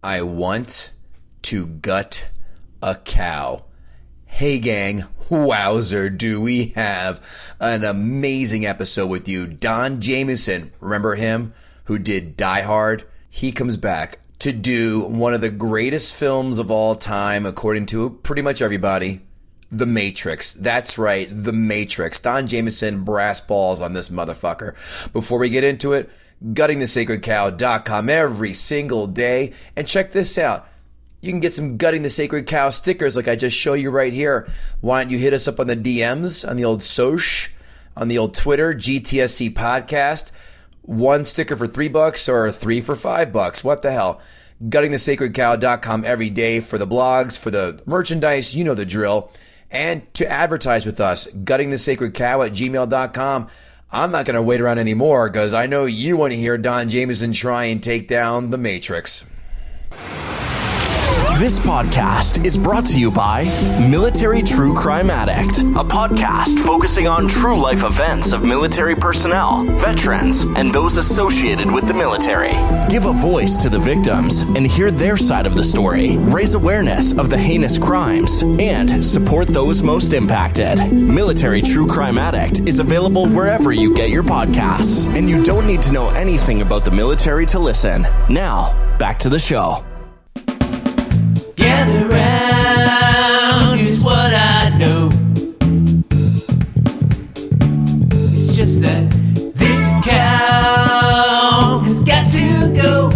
I want to gut a cow. Hey gang, wowzer, do we have an amazing episode with you. Don Jamieson, remember him, who did Die Hard? He comes back to do one of the greatest films of all time, according to pretty much everybody, The Matrix. That's right, The Matrix. Don Jamieson, brass balls on this motherfucker. Before we get into it, guttingthesacredcow.com every single day. And check this out. You can get some Gutting the Sacred Cow stickers like I just show you right here. Why don't you hit us up on the DMs, on the old Soch, on the old Twitter, GTSC Podcast. One sticker for $3 or 3 for $5. What the hell? Guttingthesacredcow.com every day for the blogs, for the merchandise. You know the drill. And to advertise with us, guttingthesacredcow@gmail.com. I'm not going to wait around anymore because I know you want to hear Don Jamieson try and take down the Matrix. This podcast is brought to you by Military True Crime Addict, a podcast focusing on true life events of military personnel, veterans, and those associated with the military. Give a voice to the victims and hear their side of the story, raise awareness of the heinous crimes, and support those most impacted. Military True Crime Addict is available wherever you get your podcasts, and you don't need to know anything about the military to listen. Now, back to the show. Gather round, here's what I know. It's just that this cow has got to go.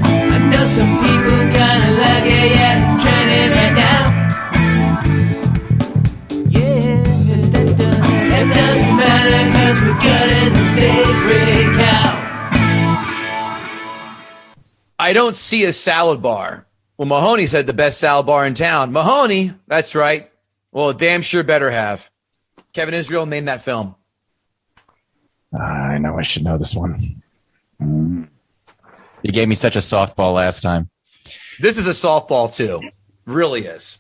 I know some people kinda like it, yeah, it's trending right now. Yeah, that doesn't matter, cause we're gutting the sacred cow. I don't see a salad bar. Well, Mahoney said the best salad bar in town. Mahoney, that's right. Well, damn sure better have. Kevin Israel named that film. I know I should know this one. You gave me such a softball last time. This is a softball, too. Really is.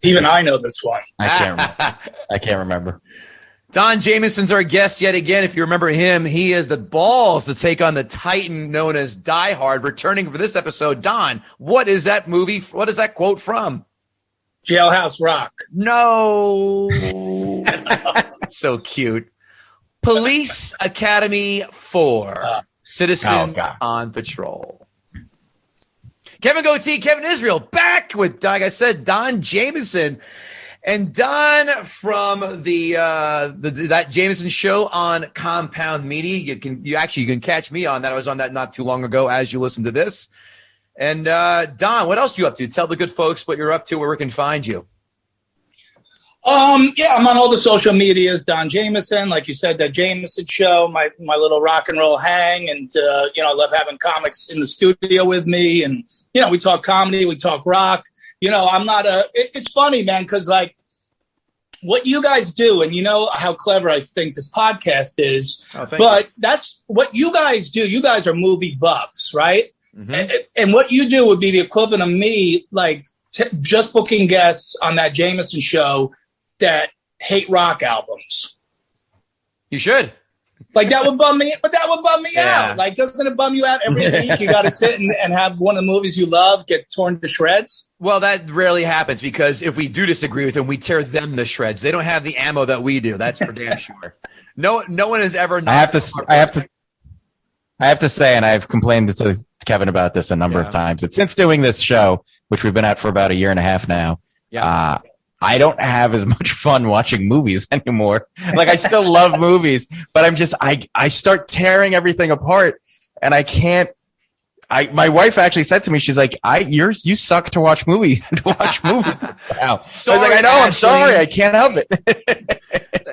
Even I know this one. I can't remember. Don Jamieson's our guest yet again. If you remember him, he has the balls to take on the Titan known as Die Hard. Returning for this episode, Don, what is that movie? What is that quote from? Jailhouse Rock. No. So cute. Police Academy 4. Citizen on Patrol. Kevin Goatee, Kevin Israel, back with, like I said, Don Jamieson. And Don from the that Jamieson show on Compound Media. You can catch me on that. I was on that not too long ago as you listen to this. And Don, what else are you up to? Tell the good folks what you're up to, where we can find you. Yeah, I'm on all the social medias, Don Jamieson. Like you said, that Jamieson show, my little rock and roll hang. And, I love having comics in the studio with me. And, we talk comedy, we talk rock. I'm not it's funny, man, because like what you guys do, and you know how clever I think this podcast is, but that's what you guys do. You guys are movie buffs, right? Mm-hmm. And what you do would be the equivalent of me, like just booking guests on that Jamieson show that hate rock albums. You should. Like that would bum me, but that would bum me out. Like, doesn't it bum you out every week? You got to sit and have one of the movies you love get torn to shreds. Well, that rarely happens because if we do disagree with them, we tear them to shreds. They don't have the ammo that we do. That's for damn sure. No one has ever. I have to say, and I've complained to Kevin about this a number of times. That since doing this show, which we've been at for about a year and a half now, I don't have as much fun watching movies anymore. Like, I still love movies, but I start tearing everything apart, and I can't. My wife actually said to me, she's like, you suck to watch movies. Wow. I was like, I know, I'm sorry, I can't help it.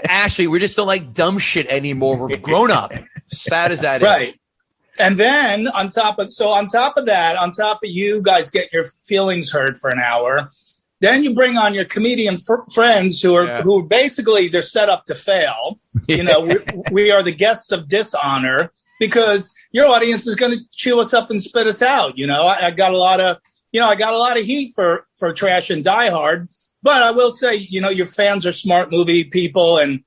Ashley, we just don't like dumb shit anymore. We've grown up. Sad as that is. Right. And then on top of you guys getting your feelings hurt for an hour, then you bring on your comedian friends who basically they're set up to fail. We are the guests of dishonor because your audience is going to chew us up and spit us out. I got a lot of heat for Trash and Die Hard, but I will say, your fans are smart movie people, and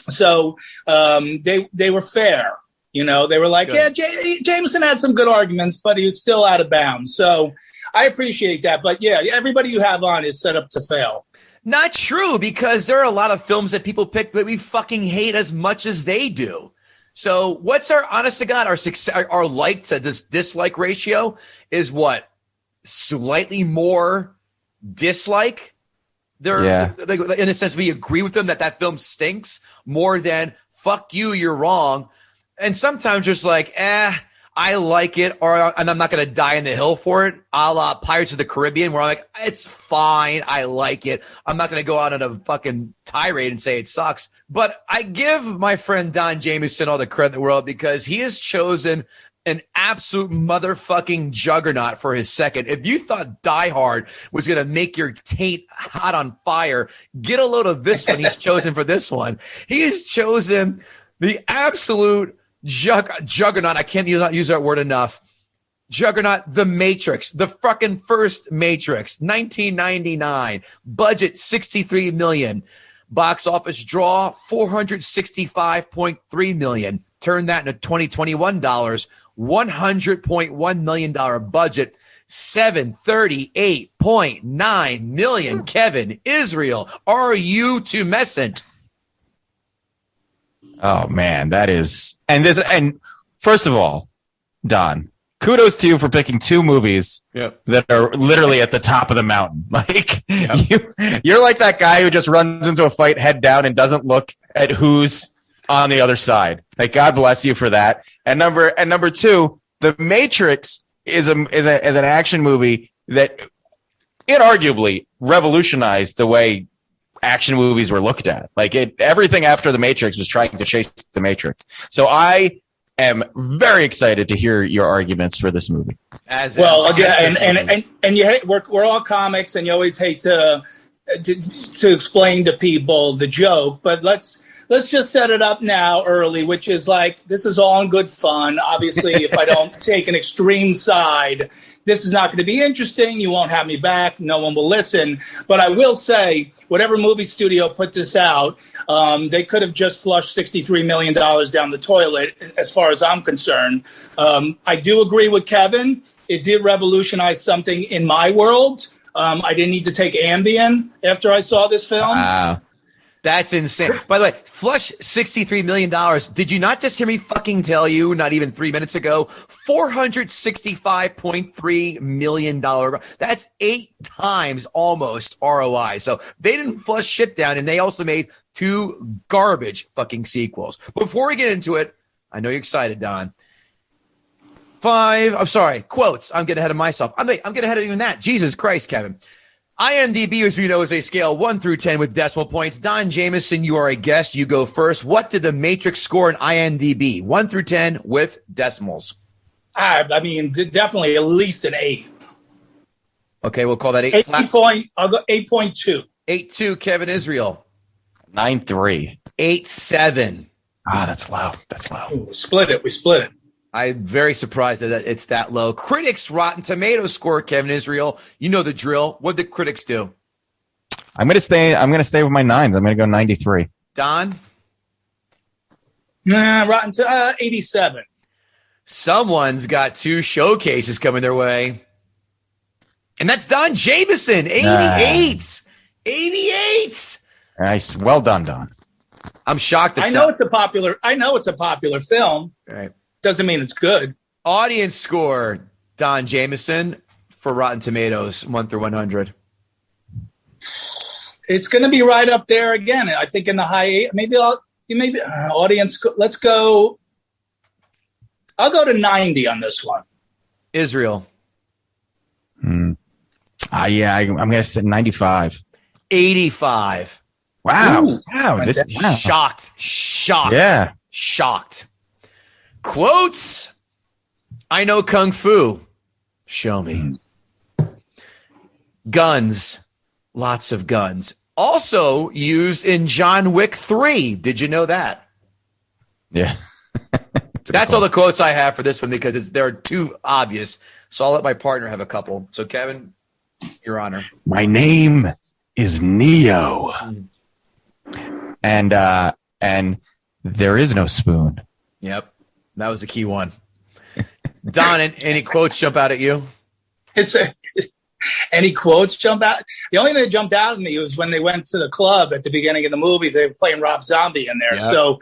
So they were fair. You know, they were like, Good. yeah, Jameson had some good arguments, but he was still out of bounds. So I appreciate that. But yeah, everybody you have on is set up to fail. Not true, because there are a lot of films that people pick that we fucking hate as much as they do. So what's our, honest to God, our like to dislike ratio is what? Slightly more dislike? Yeah. In a sense, we agree with them that film stinks more than fuck you, you're wrong. And sometimes just like, I like it, and I'm not going to die in the hill for it, a la Pirates of the Caribbean, where I'm like, it's fine, I like it. I'm not going to go out on a fucking tirade and say it sucks. But I give my friend Don Jameson all the credit in the world, because he has chosen an absolute motherfucking juggernaut for his second. If you thought Die Hard was going to make your taint hot on fire, get a load of this one he's chosen for this one. He has chosen the absolute juggernaut. I can't use that word enough. Juggernaut, The Matrix, the fucking first Matrix, 1999, budget $63 million, box office draw $465.3 million. Turn that into 2021 dollars, $100.1 million budget, $738.9 million. Kevin Israel, are you tumescent? Oh man, that is, and first of all, Don, kudos to you for picking two movies that are literally at the top of the mountain. Like you're like that guy who just runs into a fight head down and doesn't look at who's on the other side. Like, God bless you for that. And number two, The Matrix is an action movie that inarguably revolutionized the way action movies were looked at. Like everything after The Matrix was trying to chase The Matrix. So I am very excited to hear your arguments for this movie. And you hate, we're all comics, and you always hate to explain to people the joke, but let's just set it up now early, which is like, this is all in good fun. Obviously, if I don't take an extreme side, this is not going to be interesting. You won't have me back. No one will listen. But I will say, whatever movie studio put this out, they could have just flushed $63 million down the toilet, as far as I'm concerned. I do agree with Kevin. It did revolutionize something in my world. I didn't need to take Ambien after I saw this film. Wow. That's insane. By the way, flush $63 million. Did you not just hear me fucking tell you, not even 3 minutes ago, $465.3 million. That's 8 times almost ROI. So they didn't flush shit down, and they also made 2 garbage fucking sequels. Before we get into it, I know you're excited, Don. Quotes. I'm getting ahead of myself. I'm getting ahead of even that. Jesus Christ, Kevin. IMDb, as we know, is a scale 1 through 10 with decimal points. Don Jameson, you are a guest. You go first. What did The Matrix score in IMDb? 1 through 10 with decimals. I mean, definitely at least an 8. Okay, we'll call that 8. I'll go 8.2. 8.2, Kevin Israel. 9.3. 8.7. That's low. Ooh, we split it. I'm very surprised that it's that low. Critics' Rotten Tomatoes score, Kevin Israel. You know the drill. What did critics do? I'm gonna stay with my 9s. I'm gonna go 93. Don? Rotten to 87. Someone's got 2 showcases coming their way. And that's Don Jameson. 88. 88. Nice. Well done, Don. I'm shocked. I know it's a popular film. All right. Doesn't mean it's good. Audience score, Don Jameson, for Rotten Tomatoes, 1 through 100. It's going to be right up there again. I think in the high 8. Maybe audience. Let's go. I'll go to 90 on this one. Israel. I'm going to say 95. 85. Wow. Ooh, wow. Shocked. Yeah. Shocked. Quotes. I know Kung Fu. Show me. Guns. Lots of guns. Also used in John Wick 3. Did you know that? Yeah. That's all the quotes I have for this one, because they're too obvious. So I'll let my partner have a couple. So Kevin, your honor. My name is Neo. And and there is no spoon. Yep. That was the key one. Don, any quotes jump out at you? Any quotes jump out? The only thing that jumped out at me was when they went to the club at the beginning of the movie. They were playing Rob Zombie in there. Yep. So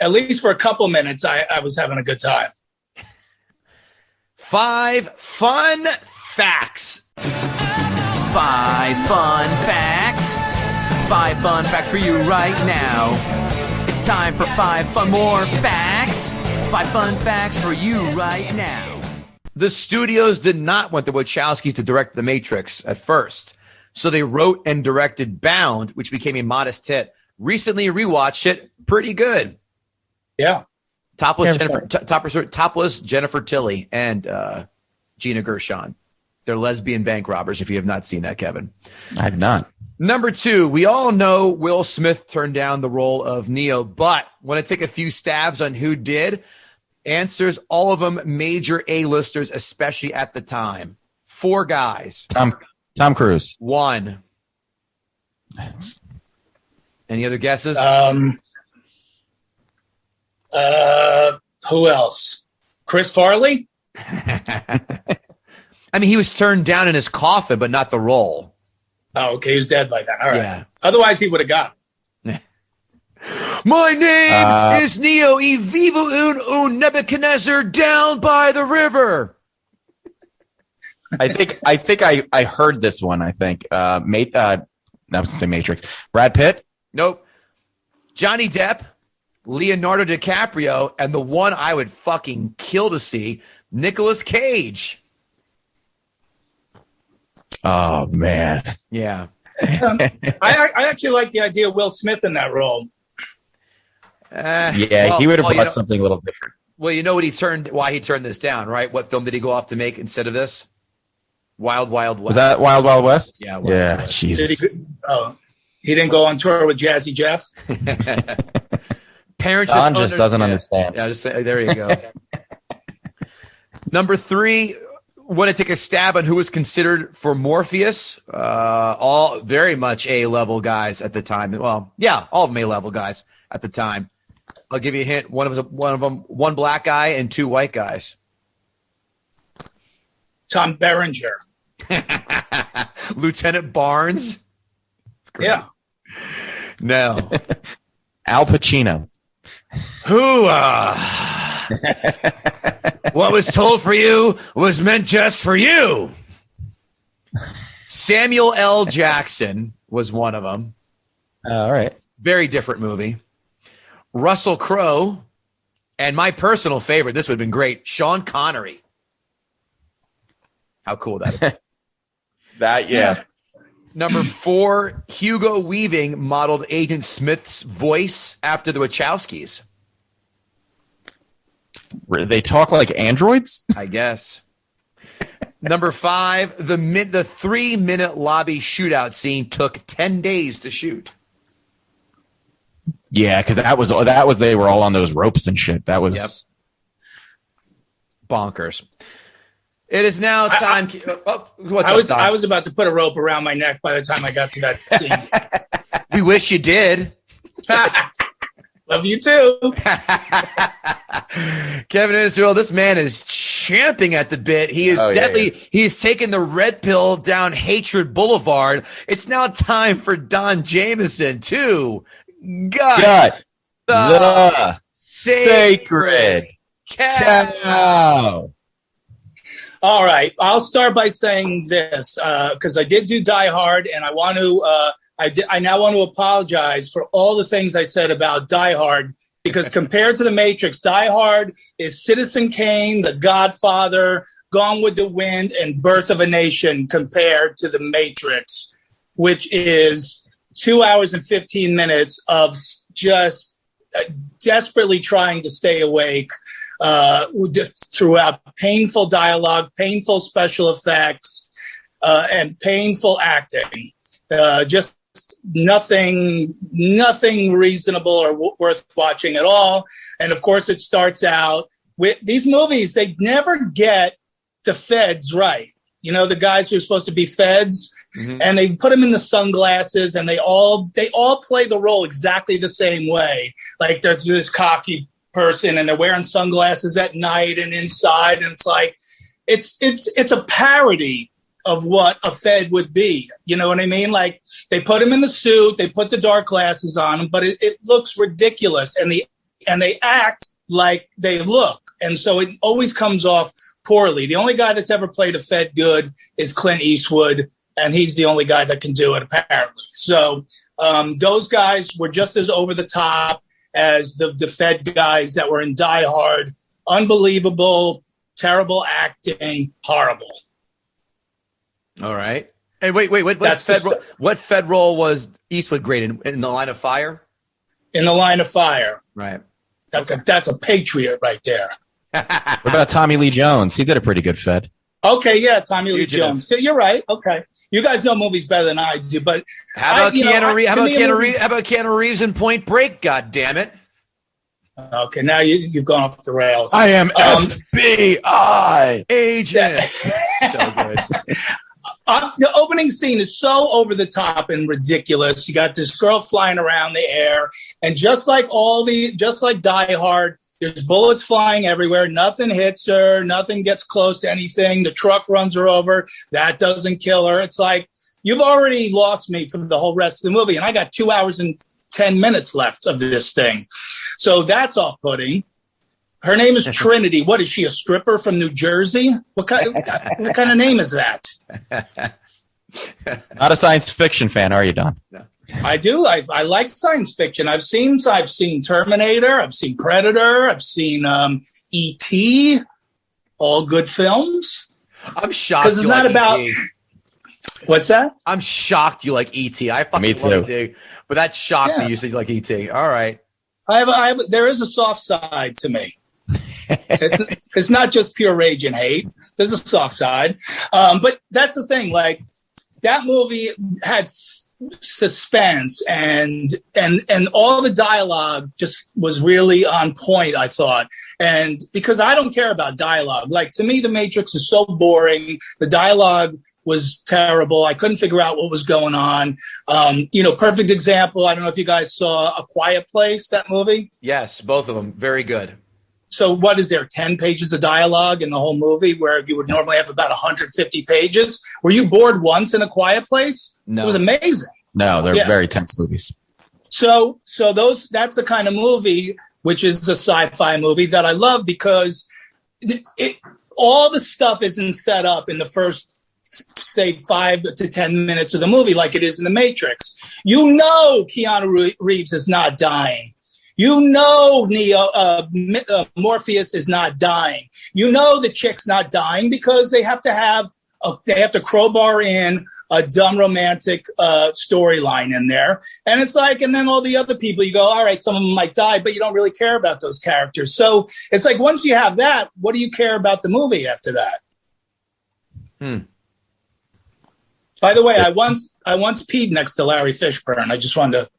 at least for a couple minutes, I was having a good time. 5 fun facts. 5 fun facts. 5 fun facts for you right now. It's time for 5 fun more facts. 5 fun facts for you right now. The studios did not want the Wachowskis to direct The Matrix at first, so they wrote and directed Bound, which became a modest hit. Recently rewatched it, pretty good. Yeah. Topless Jennifer Tilly and Gina Gershon. They're lesbian bank robbers, if you have not seen that, Kevin. I have not. Number 2, we all know Will Smith turned down the role of Neo, but want to take a few stabs on who did? Answers, all of them major A-listers, especially at the time. 4 guys. Tom Cruise. 1. Any other guesses? Who else? Chris Farley? I mean, he was turned down in his coffin, but not the role. Oh, okay. He was dead by then. All right. Yeah. Otherwise, he would have got it. My name is Neo, e vivo un Nebuchadnezzar down by the river. I think I heard this one. I think I was gonna say Matrix. Brad Pitt. Nope. Johnny Depp, Leonardo DiCaprio, and the one I would fucking kill to see, Nicolas Cage. Oh man. Yeah. I actually like the idea of Will Smith in that role. He would have brought something a little different. Well, you know why he turned this down, right? What film did he go off to make instead of this? Wild Wild West. Was that Wild Wild West? Yeah. Yeah. Jesus. He didn't go on tour with Jazzy Jeff. Parents Don just doesn't understand. Yeah, there you go. Number 3, want to take a stab on who was considered for Morpheus. All very much A-level guys at the time. Well, yeah, all of them A-level guys at the time. I'll give you a hint. One of them, one black guy and 2 white guys. Tom Berenger. Lieutenant Barnes. Yeah. No. Al Pacino. Who? What was told for you was meant just for you. Samuel L. Jackson was one of them. All right. Very different movie. Russell Crowe, and my personal favorite, this would have been great, Sean Connery. How cool that is. Yeah. Number 4, Hugo Weaving modeled Agent Smith's voice after the Wachowskis. They talk like androids? I guess. Number 5, the 3-minute lobby shootout scene took 10 days to shoot. Yeah, because that was they were all on those ropes and shit. That was bonkers. It is now time. I was about to put a rope around my neck by the time I got to that scene. We wish you did. Love you too. Kevin Israel, this man is champing at the bit. He is he's taken the red pill down Hatred Boulevard. It's now time for Don Jameson to gut the sacred cow. All right, I'll start by saying this because I did do Die Hard, and I want to. I now want to apologize for all the things I said about Die Hard, because compared to The Matrix, Die Hard is Citizen Kane, The Godfather, Gone with the Wind, and Birth of a Nation compared to The Matrix, which is 2 hours and 15 minutes of just desperately trying to stay awake throughout painful dialogue, painful special effects, and painful acting. Just nothing reasonable or worth watching at all. And of course, it starts out with these movies. They never get the feds right. You know, the guys who are supposed to be feds, and they put him in the sunglasses, and they all play the role exactly the same way. Like there's this cocky person, and they're wearing sunglasses at night and inside, and it's like it's a parody of what a Fed would be. You know what I mean? Like they put him in the suit, they put the dark glasses on him, but it looks ridiculous, and they act like they look, and so it always comes off poorly. The only guy that's ever played a Fed good is Clint Eastwood, and he's the only guy that can do it, apparently. So those guys were just as over the top as the Fed guys that were in Die Hard. Unbelievable, terrible acting, horrible. All right. Hey, wait. What Fed role was Eastwood great in The Line of Fire? In The Line of Fire. Right. That's a patriot right there. What about Tommy Lee Jones? He did a pretty good Fed. Okay, yeah, Tommy Lee Jones. So you're right. Okay, you guys know movies better than I do. But how about Keanu Reeves in Point Break? God damn it! Okay, now you've gone off the rails. I am FBI agent. So good. The opening scene is so over the top and ridiculous. You got this girl flying around the air, and just like Die Hard, there's bullets flying everywhere. Nothing hits her. Nothing gets close to anything. The truck runs her over. That doesn't kill her. It's like, you've already lost me for the whole rest of the movie, and I got 2 hours and 10 minutes left of this thing. So that's off-putting. Her name is Trinity. What is she, a stripper from New Jersey? What kind of name is that? Not a science fiction fan, are you, Don? No. I do. I like science fiction. I've seen Terminator. I've seen Predator. I've seen E.T. All good films. I'm shocked. Because it's not about. E.T. What's that? I'm shocked you like E.T. I fucking love E.T. But that shocked me. You said you like E.T. All right. There is a soft side to me. It's not just pure rage and hate. There's a soft side. But that's the thing. Like, that movie had suspense and all the dialogue just was really on point, I thought. And because I don't care about dialogue, like, to me, The Matrix is so boring. The dialogue was terrible. I couldn't figure out what was going on. Perfect example. I don't know if you guys saw A Quiet Place, that movie. Yes, both of them. Very good. So what is there, 10 pages of dialogue in the whole movie where you would normally have about 150 pages? Were you bored once in A Quiet Place? No. It was amazing. No, they're very tense movies. So that's the kind of movie, which is a sci-fi movie, that I love, because all the stuff isn't set up in the first, say, 5 to 10 minutes of the movie like it is in The Matrix. You know Keanu Reeves is not dying. You know Morpheus is not dying. You know the chick's not dying because they have to crowbar in a dumb romantic storyline in there. And it's like, and then all the other people, you go, all right, some of them might die, but you don't really care about those characters. So it's like, once you have that, what do you care about the movie after that? By the way, I once peed next to Larry Fishburne. I just wanted to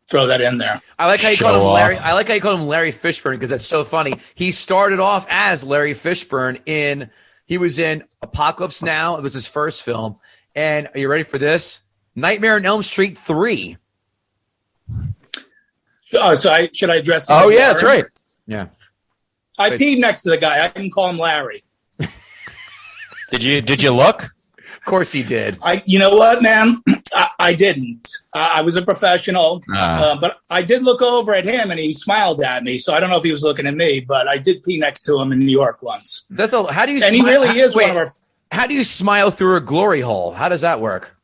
throw that in there. I like how you called him Larry. I like how you called him Larry Fishburne, because that's so funny. He started off as Larry Fishburne he was in Apocalypse Now. It was his first film. And are you ready for this? Nightmare on Elm Street 3. Oh, so should I address? Oh yeah, that's right. Yeah. I peed next to the guy. I didn't call him Larry. Did you look? Of course he did. You know what, man? I didn't. I was a professional, but I did look over at him, and he smiled at me. So I don't know if he was looking at me, but I did pee next to him in New York once. How do you? And he really is one of our. How do you smile through a glory hole? How does that work?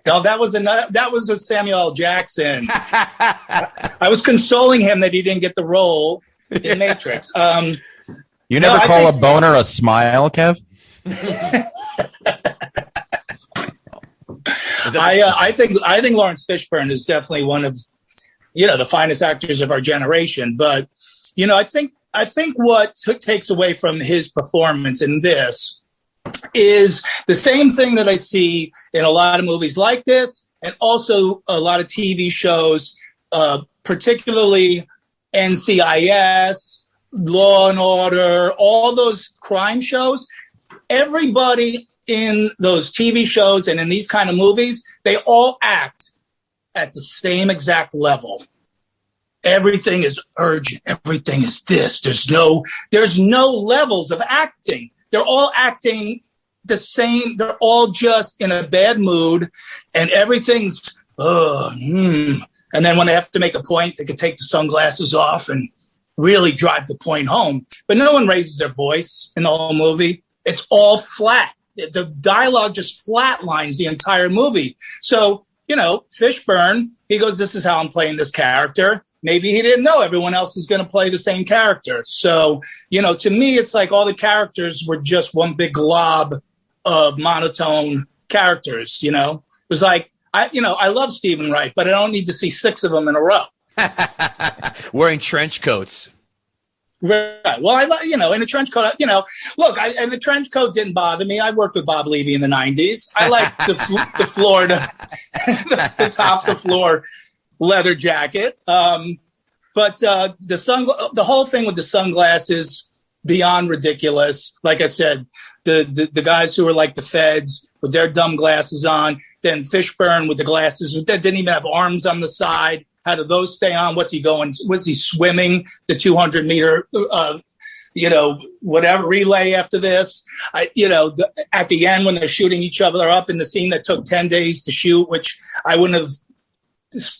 No, that was a Samuel L. Jackson. I was consoling him that he didn't get the role in Matrix. You never call a boner a smile, Kev? I think Lawrence Fishburne is definitely one of the finest actors of our generation. But I think what takes away from his performance in this is the same thing that I see in a lot of movies like this, and also a lot of TV shows, particularly NCIS, Law and Order, all those crime shows. Everybody in those TV shows and in these kind of movies, they all act at the same exact level. Everything is urgent. Everything is this. There's no levels of acting. They're all acting the same. They're all just in a bad mood, and everything's And then when they have to make a point, they can take the sunglasses off and really drive the point home. But no one raises their voice in the whole movie. It's all flat. The dialogue just flatlines the entire movie. So, Fishburne, he goes, this is how I'm playing this character. Maybe he didn't know everyone else is going to play the same character. So, to me, it's like all the characters were just one big glob of monotone characters, It was like, I love Stephen Wright, but I don't need to see 6 of them in a row. Wearing trench coats. Right. Well, in a trench coat, look, and the trench coat didn't bother me. I worked with Bob Levy in the 90s. I like the Florida, the top to floor leather jacket. But the whole thing with the sunglasses, beyond ridiculous. Like I said, the guys who were like the feds with their dumb glasses on, then Fishburne with the glasses that didn't even have arms on the side. How do those stay on? What's he going? Was he swimming the 200 meter, whatever relay after this? At the end when they're shooting each other up in the scene that took 10 days to shoot, which I wouldn't have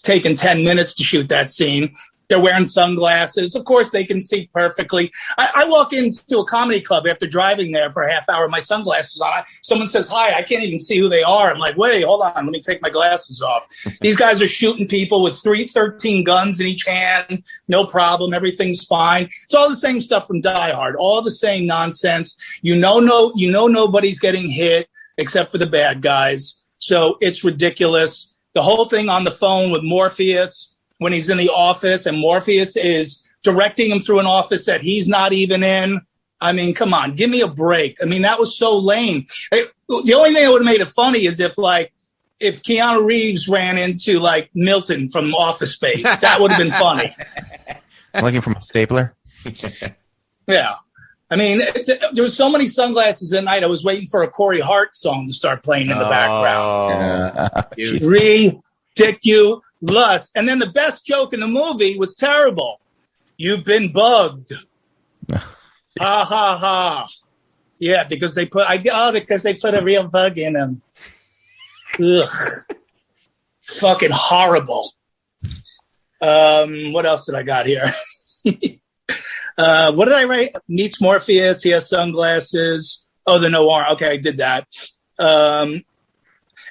taken 10 minutes to shoot that scene. They're wearing sunglasses. Of course, they can see perfectly. I walk into a comedy club after driving there for a half hour with my sunglasses on. Someone says, hi, I can't even see who they are. I'm like, wait, hold on. Let me take my glasses off. These guys are shooting people with 13 guns in each hand. No problem. Everything's fine. It's all the same stuff from Die Hard. All the same nonsense. Nobody's getting hit except for the bad guys. So it's ridiculous. The whole thing on the phone with Morpheus, when he's in the office and Morpheus is directing him through an office that he's not even in. I mean, come on, give me a break. I mean, that was so lame. The only thing that would have made it funny is if Keanu Reeves ran into like Milton from Office Space. That would have been funny. Looking from a stapler? Yeah. I mean, there were so many sunglasses at night. I was waiting for a Corey Hart song to start playing in the background. Ridiculous. And then the best joke in the movie was terrible. You've been bugged. Ha ha ha. Yeah, because they put a real bug in him. Ugh. Fucking horrible. What else did I got here? What did I write? Meets Morpheus. He has sunglasses. Oh, the noir. Okay, I did that.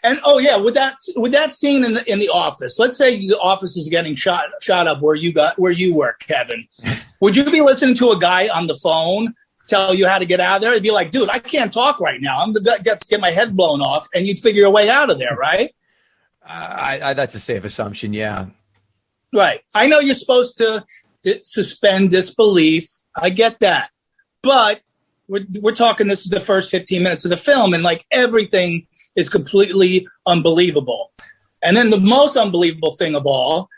And with that scene in the office, let's say the office is getting shot up where you work, Kevin. Would you be listening to a guy on the phone tell you how to get out of there? It'd be like, dude, I can't talk right now. I'm got to get my head blown off, and you'd figure your way out of there, right? That's a safe assumption, yeah. Right. I know you're supposed to suspend disbelief. I get that, but we're talking. This is the first 15 minutes of the film, and like everything is completely unbelievable. And then the most unbelievable thing of all,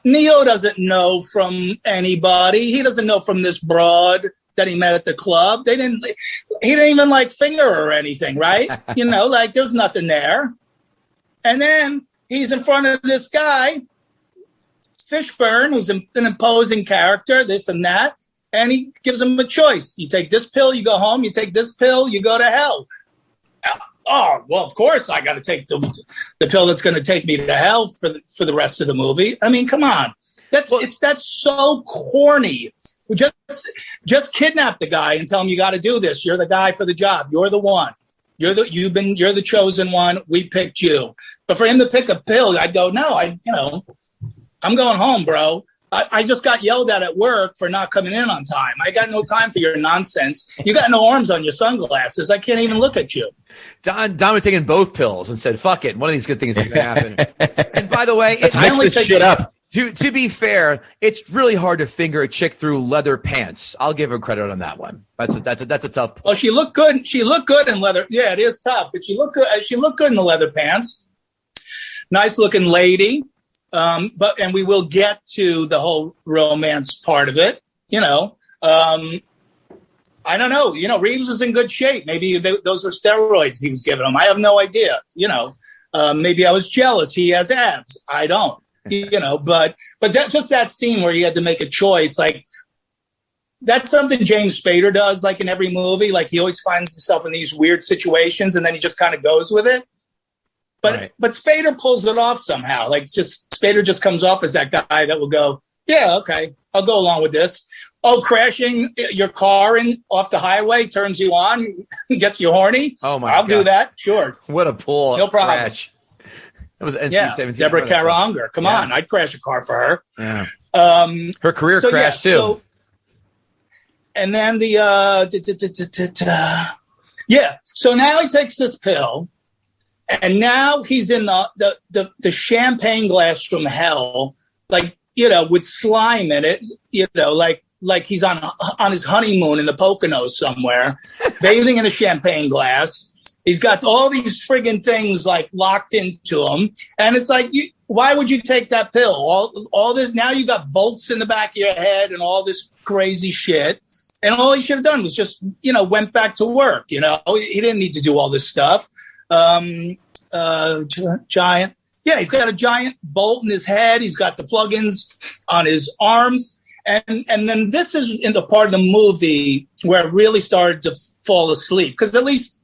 Neo doesn't know from anybody. He doesn't know from this broad that he met at the club. He didn't even like finger her or anything, right? Like there's nothing there. And then he's in front of this guy, Fishburne, who's an imposing character, this and that. And he gives him a choice. You take this pill, you go home. You take this pill, you go to hell. Oh, well, of course I got to take the pill that's going to take me to hell for the rest of the movie. I mean, come on. That's so corny. Just kidnap the guy and tell him you got to do this. You're the guy for the job. You're the one. You're the chosen one. We picked you. But for him to pick a pill, I'd go, no, I'm going home, bro. I just got yelled at work for not coming in on time. I got no time for your nonsense. You got no arms on your sunglasses. I can't even look at you. Don was taking both pills and said, fuck it. One of these good things is going to happen. And by the way, let's mix this shit up. To be fair, it's really hard to finger a chick through leather pants. I'll give her credit on that one. That's a tough point. Well, she looked good. She looked good in leather. Yeah, it is tough, but she looked good. She looked good in the leather pants. Nice looking lady. And we will get to the whole romance part of it. I I don't know. Reeves was in good shape. Maybe those were steroids he was giving him. I have no idea. Maybe I was jealous. He has abs. I don't. But just that scene where he had to make a choice, like that's something James Spader does, like in every movie. Like he always finds himself in these weird situations, and then he just kind of goes with it. But Spader pulls it off somehow. Like Spader just comes off as that guy that will go, yeah, okay, I'll go along with this. Oh, crashing your car off the highway turns you on, gets you horny. Oh my! I'll God. do that. Sure. What a pull! No problem. Crash. That was NC-17. Deborah Kara Unger. Come on, I'd crash a car for her. Yeah. Her career crashed too. And then So now he takes this pill, and now he's in the champagne glass from hell, like with slime in it, like he's on his honeymoon in the Poconos somewhere, bathing in a champagne glass. He's got all these friggin' things like locked into him. And it's like, why would you take that pill? All this, now you got bolts in the back of your head and all this crazy shit. And all he should have done was just, went back to work. He didn't need to do all this stuff. Giant. Yeah, he's got a giant bolt in his head. He's got the plugins on his arms. And then this is in the part of the movie where it really started to fall asleep. Because at least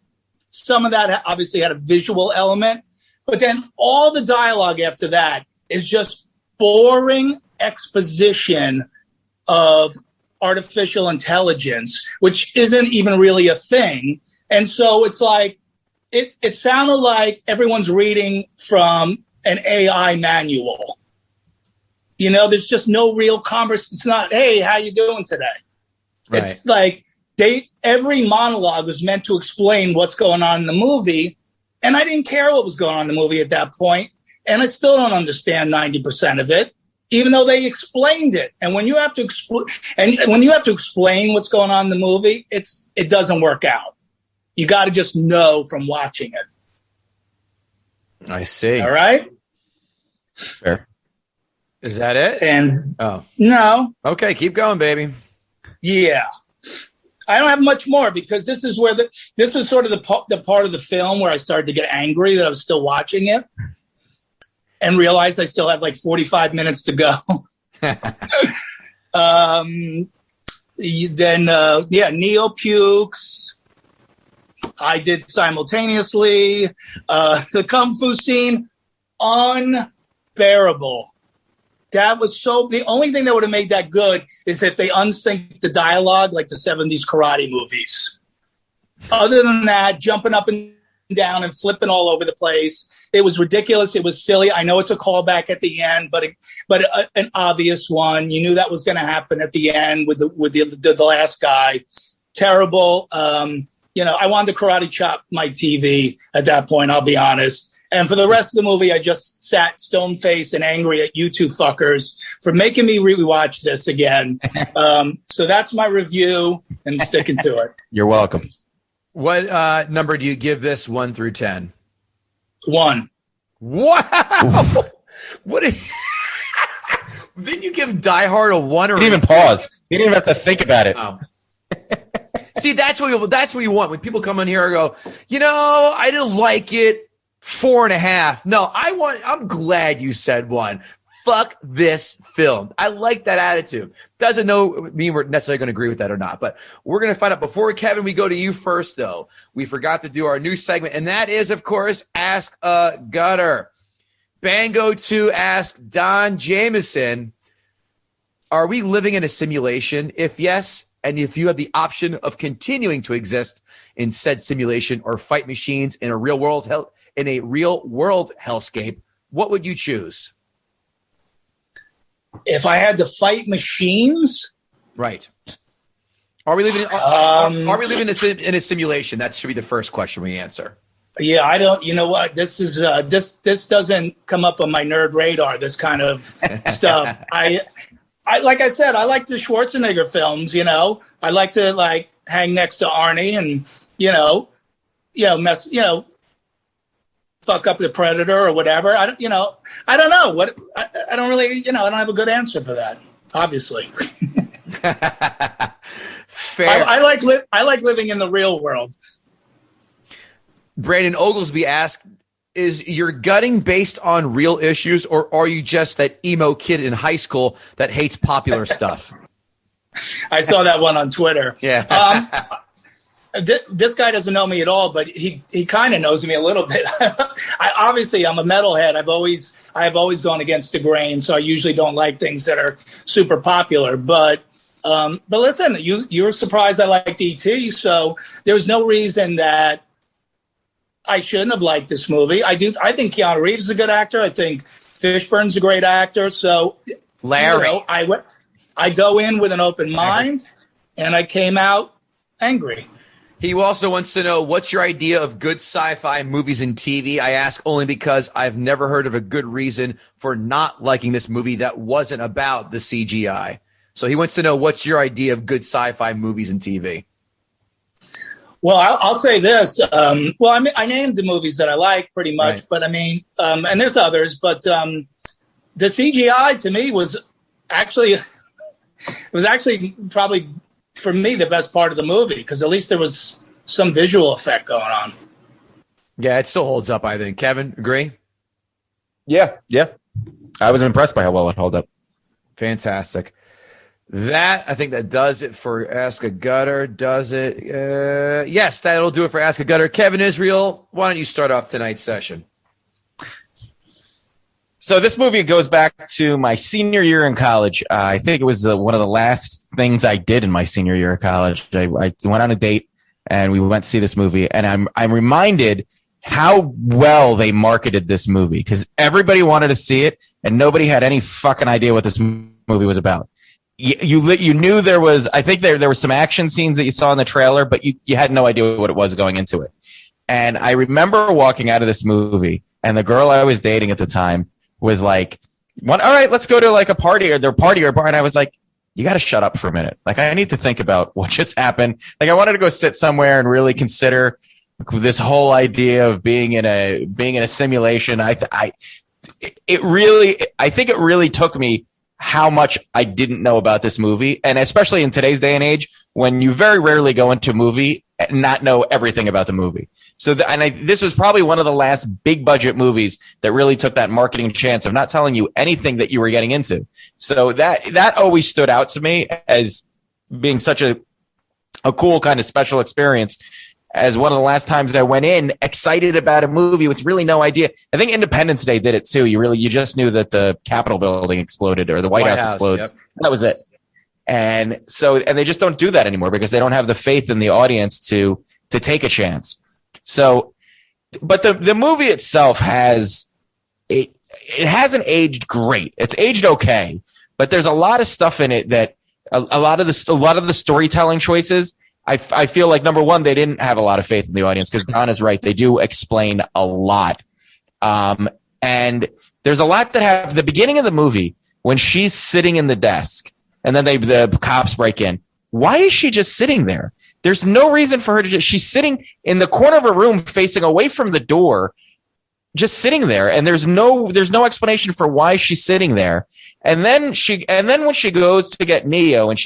some of that obviously had a visual element. But then all the dialogue after that is just boring exposition of artificial intelligence, which isn't even really a thing. And so it's like, it sounded like everyone's reading from an AI manual. There's just no real conversation. It's not, hey, how you doing today? Right. It's like every monologue was meant to explain what's going on in the movie. And I didn't care what was going on in the movie at that point. And I still don't understand 90% of it, even though they explained it. And when you have to explain what's going on in the movie, it doesn't work out. You got to just know from watching it. I see. All right. Fair. Is that it? And no. Okay, keep going, baby. Yeah. I don't have much more because this is where this was sort of the part of the film where I started to get angry that I was still watching it and realized I still have like 45 minutes to go. Neo pukes. I did simultaneously. The Kung Fu scene, unbearable. That was the only thing that would have made that good is if they unsynced the dialogue like the 70s karate movies. Other than that, jumping up and down and flipping all over the place. It was ridiculous. It was silly. I know it's a callback at the end, but an obvious one. You knew that was going to happen at the end with the last guy. Terrible. I wanted to karate chop my TV at that point, I'll be honest. And for the rest of the movie, I just sat stone-faced and angry at you two fuckers for making me rewatch this again. So that's my review, and sticking to it. You're welcome. What number do you give this 1 through 10? 1. Wow! Didn't you give Die Hard a 1 or? He didn't even pause. He didn't even have to think about it. Oh. See, that's what you want when people come in here and go, I didn't like it. 4.5. No, I'm glad you said 1. Fuck this film. I like that attitude. Doesn't mean we're necessarily going to agree with that or not, but we're going to find out. Before, Kevin, we go to you first, though. We forgot to do our new segment, and that is, of course, Ask a Gutter. Bango 2 asked Don Jameson, are we living in a simulation? If yes, and if you have the option of continuing to exist in said simulation or fight machines in a real world hellscape, what would you choose? If I had to fight machines, right? Are we living? Are we living in a simulation? That should be the first question we answer. Yeah, I don't. You know what? This is this doesn't come up on my nerd radar. This kind of stuff. I like I said, I like the Schwarzenegger films. I like to hang next to Arnie and mess. Fuck up the Predator or whatever. I don't know what. I don't really. I don't have a good answer for that. Obviously. fair. I like living in the real world. Brandon Oglesby asked, is your gutting based on real issues, or are you just that emo kid in high school that hates popular stuff? I saw that one on Twitter. Yeah. This guy doesn't know me at all, but he kind of knows me a little bit. Obviously, I'm a metalhead. I have always gone against the grain, so I usually don't like things that are super popular. But listen, you're surprised I liked E.T., so there's no reason that I shouldn't have liked this movie. I think Keanu Reeves is a good actor. I think Fishburne's a great actor. So, Larry, I go in with an open mind, and I came out angry. He also wants to know, what's your idea of good sci-fi movies and TV? I ask only because I've never heard of a good reason for not liking this movie that wasn't about the CGI. So he wants to know, what's your idea of good sci-fi movies and TV? Well, I'll say this. I named the movies that I like pretty much, right. But I mean, and there's others, but the CGI to me was actually probably for me the best part of the movie, because at least there was some visual effect going on. Yeah, it still holds up, I think. Kevin, agree? Yeah. I was impressed by how well it held up. Fantastic. I think that does it for Ask a Gutter. Does it? Yes, that'll do it for Ask a Gutter. Kevin Israel, why don't you start off tonight's session? So this movie goes back to my senior year in college. I think it was one of the last things I did in my senior year of college. I went on a date and we went to see this movie, and I'm reminded how well they marketed this movie, because everybody wanted to see it and nobody had any fucking idea what this movie was about. You knew there was, I think there were some action scenes that you saw in the trailer, but you had no idea what it was going into it. And I remember walking out of this movie, and the girl I was dating at the time was like, all right, let's go to like a party or bar. And I was like, you got to shut up for a minute. Like, I need to think about what just happened. Like, I wanted to go sit somewhere and really consider this whole idea of being in a simulation. I think it really took me how much I didn't know about this movie. And especially in today's day and age, when you very rarely go into a movie and not know everything about the movie. So, this was probably one of the last big budget movies that really took that marketing chance of not telling you anything that you were getting into. So that always stood out to me as being such a cool kind of special experience, as one of the last times that I went in excited about a movie with really no idea. I think Independence Day did it too. You just knew that the Capitol building exploded or the White House explodes. Yep. That was it. And they just don't do that anymore because they don't have the faith in the audience to take a chance. So, but the movie itself hasn't aged great. It's aged okay, but there's a lot of stuff in it that a lot of the storytelling choices, I feel like, number one, they didn't have a lot of faith in the audience, because Don is right. They do explain a lot. And there's a lot that have the beginning of the movie when she's sitting in the desk and then the cops break in. Why is she just sitting there? There's no reason for her to she's sitting in the corner of a room facing away from the door, just sitting there. And there's no explanation for why she's sitting there. And then when she goes to get Neo and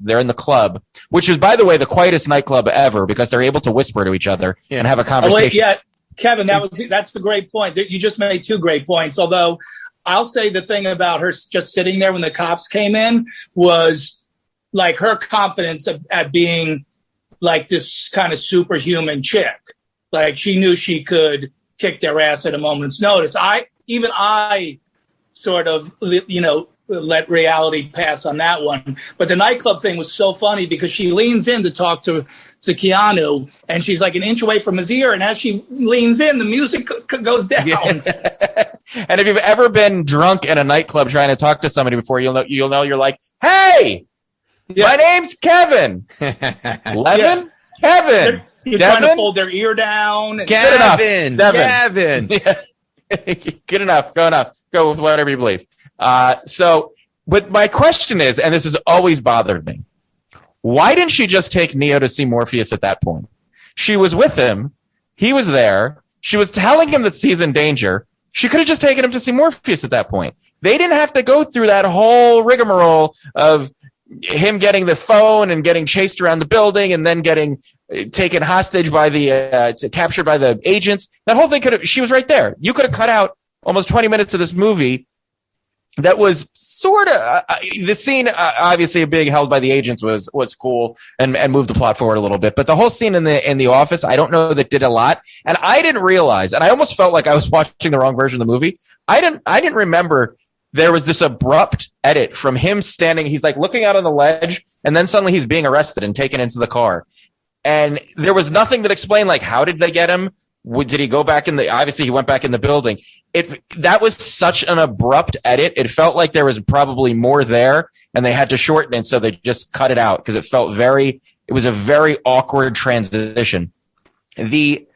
they're in the club, which is, by the way, the quietest nightclub ever, because they're able to whisper to each other and have a conversation. Kevin, that's a great point. You just made two great points. Although I'll say the thing about her just sitting there when the cops came in was like her confidence at being like this kind of superhuman chick. Like, she knew she could kick their ass at a moment's notice. I sort of, let reality pass on that one. But the nightclub thing was so funny because she leans in to talk to Keanu, and she's like an inch away from his ear. And as she leans in, the music goes down. Yeah. And if you've ever been drunk in a nightclub trying to talk to somebody before, you'll know you're like, hey, my name's Kevin. Levin? Yeah. Kevin. You're trying to fold their ear down. Kevin. Yeah. Good enough. Go with whatever you believe. But my question is, and this has always bothered me, why didn't she just take Neo to see Morpheus at that point? She was with him. He was there. She was telling him that he's in danger. She could have just taken him to see Morpheus at that point. They didn't have to go through that whole rigmarole of him getting the phone and getting chased around the building and then getting taken hostage by captured by the agents. That whole thing she was right there. You could have cut out almost 20 minutes of this movie. That was sort of the scene. Obviously, being held by the agents was cool and moved the plot forward a little bit. But the whole scene in the office, I don't know that did a lot. And I didn't realize, and I almost felt like I was watching the wrong version of the movie. I didn't remember there was this abrupt edit from him standing. He's like looking out on the ledge, and then suddenly he's being arrested and taken into the car. And there was nothing that explained like how did they get him. Did he go back obviously he went back in the building. That was such an abrupt edit. It felt like there was probably more there and they had to shorten it. So they just cut it out because it was a very awkward transition. The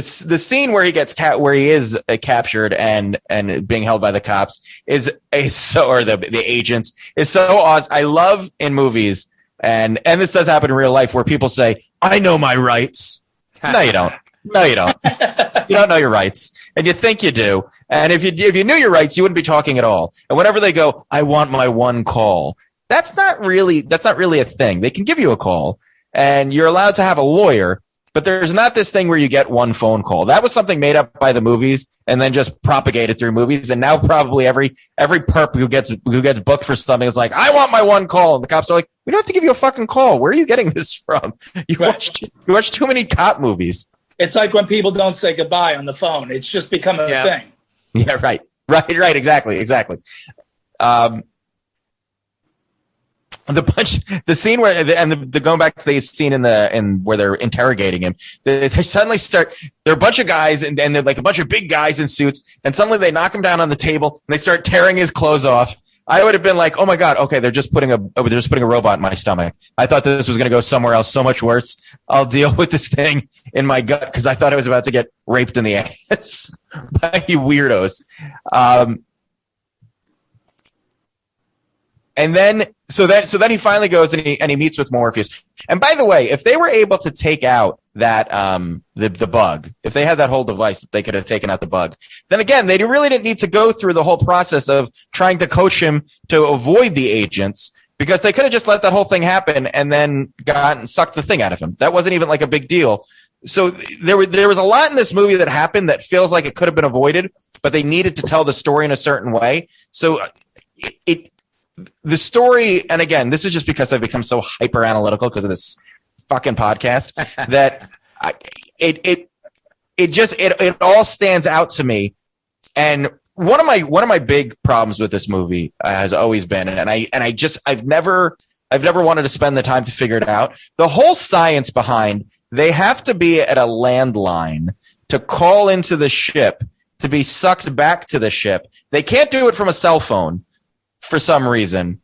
scene where he is captured and being held by the cops or the agents is so awesome. I love in movies and this does happen in real life where people say, I know my rights. No, you don't. No, you don't. You don't know your rights, and you think you do. And if you knew your rights, you wouldn't be talking at all. And whenever they go, I want my one call, that's not really a thing. They can give you a call, and you're allowed to have a lawyer, but there's not this thing where you get one phone call. That was something made up by the movies and then just propagated through movies. And now probably every perp who gets booked for something is like, I want my one call. And the cops are like, we don't have to give you a fucking call. Where are you getting this from? You watched too many cop movies. It's like when people don't say goodbye on the phone. It's just become a thing. Yeah, right. Exactly. The scene where the going back to the scene in where they're interrogating him, they suddenly start. There are a bunch of guys and they're like a bunch of big guys in suits, and suddenly they knock him down on the table and they start tearing his clothes off. I would have been like, oh my God, okay, they're just putting a robot in my stomach. I thought this was going to go somewhere else so much worse. I'll deal with this thing in my gut because I thought I was about to get raped in the ass by you weirdos. And then so then he finally goes and he meets with Morpheus. And by the way, if they were able to take out that the bug, if they had that whole device that they could have taken out the bug, then again they really didn't need to go through the whole process of trying to coach him to avoid the agents, because they could have just let that whole thing happen and then sucked the thing out of him. That wasn't even like a big deal. So there was a lot in this movie that happened that feels like it could have been avoided, but they needed to tell the story in a certain way. So the story, and again, this is just because I've become so hyper analytical because of this fucking podcast that it all stands out to me. And one of my big problems with this movie has always been, and I've never wanted to spend the time to figure it out. The whole science behind they have to be at a landline to call into the ship to be sucked back to the ship. They can't do it from a cell phone for some reason,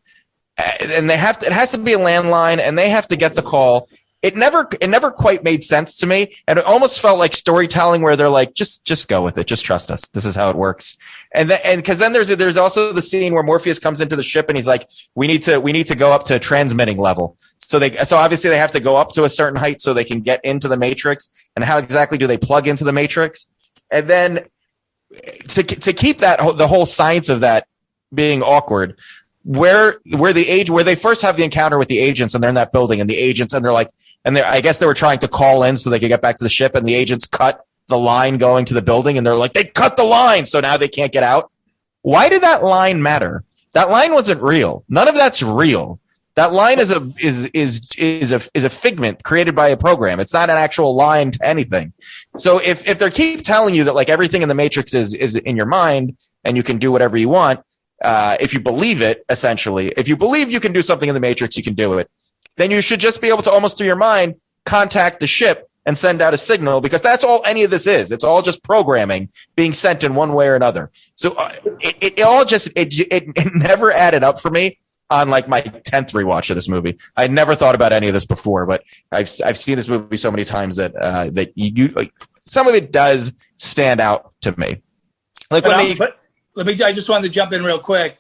and it has to be a landline, and they have to get the call. It never quite made sense to me, and it almost felt like storytelling where they're like, just go with it, just trust us, this is how it works. And because then there's also the scene where Morpheus comes into the ship and he's like, we need to go up to transmitting level. So obviously they have to go up to a certain height so they can get into the Matrix. And how exactly do they plug into the Matrix? And then to keep the whole science of that being awkward, where they first have the encounter with the agents and they're in that building and the agents and I guess they were trying to call in so they could get back to the ship, and the agents cut the line going to the building and they're like, they cut the line, so now they can't get out. Why did that line matter? That line wasn't real. None of that's real. That line is a figment created by a program. It's not an actual line to anything. So if they keep telling you that like everything in the Matrix is in your mind and you can do whatever you want, if you believe it, essentially, if you believe you can do something in the Matrix, you can do it, then you should just be able to almost through your mind contact the ship and send out a signal, because that's all any of this is. It's all just programming being sent in one way or another. So it never added up for me on like my 10th rewatch of this movie. I never thought about any of this before, but I've seen this movie so many times that some of it does stand out to me. Like I just wanted to jump in real quick.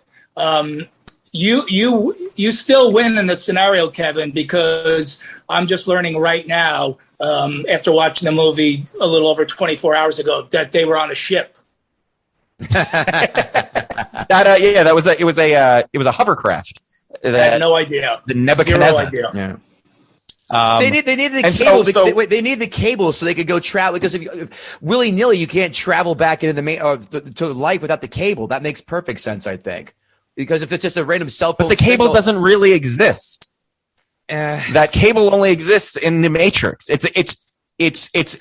You still win in this scenario, Kevin, because I'm just learning right now, after watching the movie a little over 24 hours ago, that they were on a ship. It was a hovercraft. I had no idea. The Nebuchadnezzar. Zero idea. Yeah. They need the cable. They need the cable so they could go travel. Because if willy nilly, you can't travel back into to life without the cable. That makes perfect sense, I think. Because if it's just a random cell phone, but the cable doesn't really exist. That cable only exists in the Matrix. It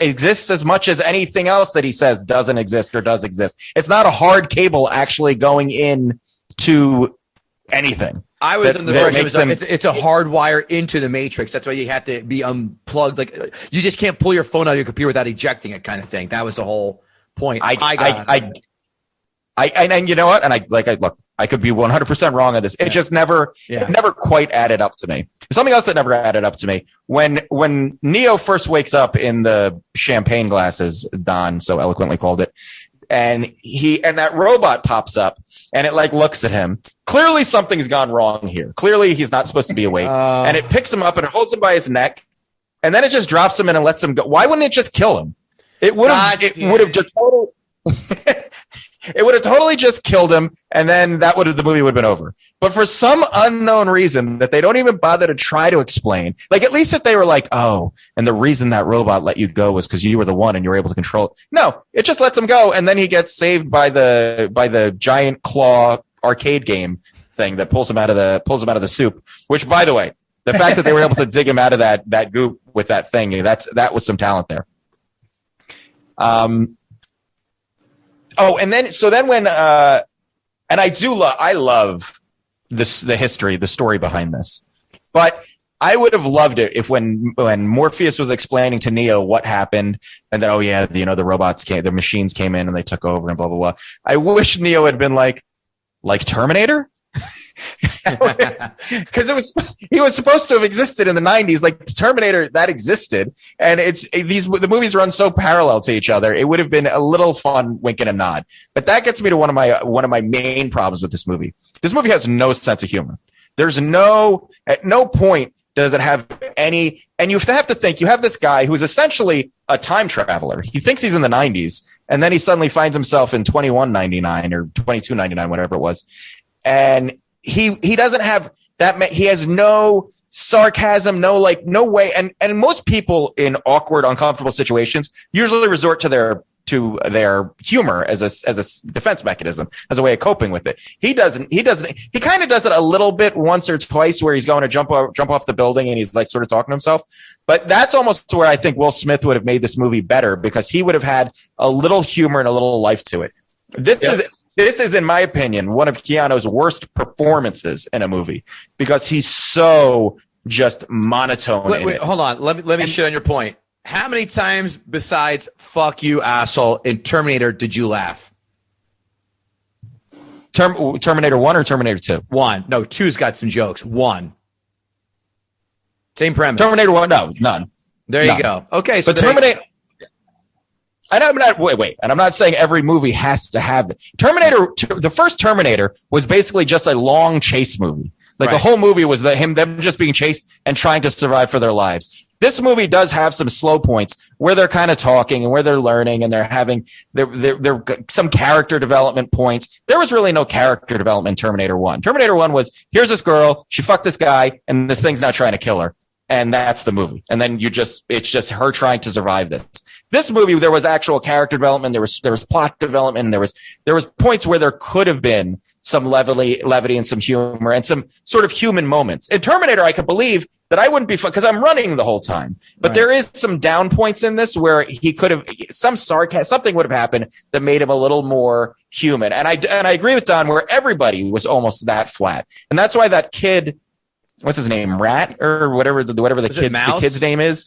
exists as much as anything else that he says doesn't exist or does exist. It's not a hard cable actually going in to anything. I was in the version. It's a hard wire into the Matrix. That's why you have to be unplugged. Like you just can't pull your phone out of your computer without ejecting it, kind of thing. That was the whole point. And you know what? And I could be 100% wrong on this. It just never quite added up to me. Something else that never added up to me when Neo first wakes up in the champagne glasses, Don so eloquently called it, and that robot pops up and it like looks at him. Clearly something's gone wrong here. Clearly he's not supposed to be awake. And it picks him up and it holds him by his neck, and then it just drops him in and lets him go. Why wouldn't it just kill him? It would have just totally. It would have totally just killed him, and then the movie would have been over. But for some unknown reason that they don't even bother to try to explain, like at least if they were like, oh, and the reason that robot let you go was because you were the one and you were able to control it. No, it just lets him go, and then he gets saved by the giant claw arcade game thing that pulls him out of the soup. Which, by the way, the fact that they were able to dig him out of that goop with that thing, that was some talent there. Oh, and then when and I love this, the history, the story behind this, but I would have loved it if when Morpheus was explaining to Neo what happened, and then the robots came, the machines came in and they took over and blah blah blah. I wish Neo had been like Terminator. Because he was supposed to have existed in the 90s, like Terminator that existed, and the movies run so parallel to each other. It would have been a little fun wink and a nod. But that gets me to one of my main problems with this movie. This movie has no sense of humor. At no point does it have any, and you have to think, you have this guy who's essentially a time traveler. He thinks he's in the 90s, and then he suddenly finds himself in 2199 or 2299, whatever it was, and he doesn't have that. He has no sarcasm, no way. And most people in awkward, uncomfortable situations usually resort to their humor as a defense mechanism, as a way of coping with it. He doesn't. He kind of does it a little bit once or twice where he's going to jump off the building and he's like sort of talking to himself. But that's almost where I think Will Smith would have made this movie better, because he would have had a little humor and a little life to it. This is, in my opinion, one of Keanu's worst performances in a movie, because he's so just monotone. Wait, hold on. Let me shit on your point. How many times besides "fuck you, asshole" in Terminator did you laugh? Terminator 1 or Terminator 2? 1. No, 2's got some jokes. 1. Same premise. Terminator 1, no, none. There you go. Okay, so but Terminator. And I'm not and I'm not saying every movie has to have it. The first Terminator was basically just a long chase movie. Like the whole movie was them just being chased and trying to survive for their lives. This movie does have some slow points where they're kind of talking and where they're learning and they're having there some character development points. There was really no character development in Terminator 1. Terminator 1 was, here's this girl, she fucked this guy, and this thing's now trying to kill her. And that's the movie. And then it's just her trying to survive this. This movie, there was actual character development. There was plot development. And there was points where there could have been some levity and some humor and some sort of human moments. In Terminator, I could believe that I wouldn't be fun because I'm running the whole time. But there is some down points in this where he could have some sarcasm, something would have happened that made him a little more human. And I agree with Don where everybody was almost that flat. And that's why that kid, what's his name, Rat or whatever the kid's name is,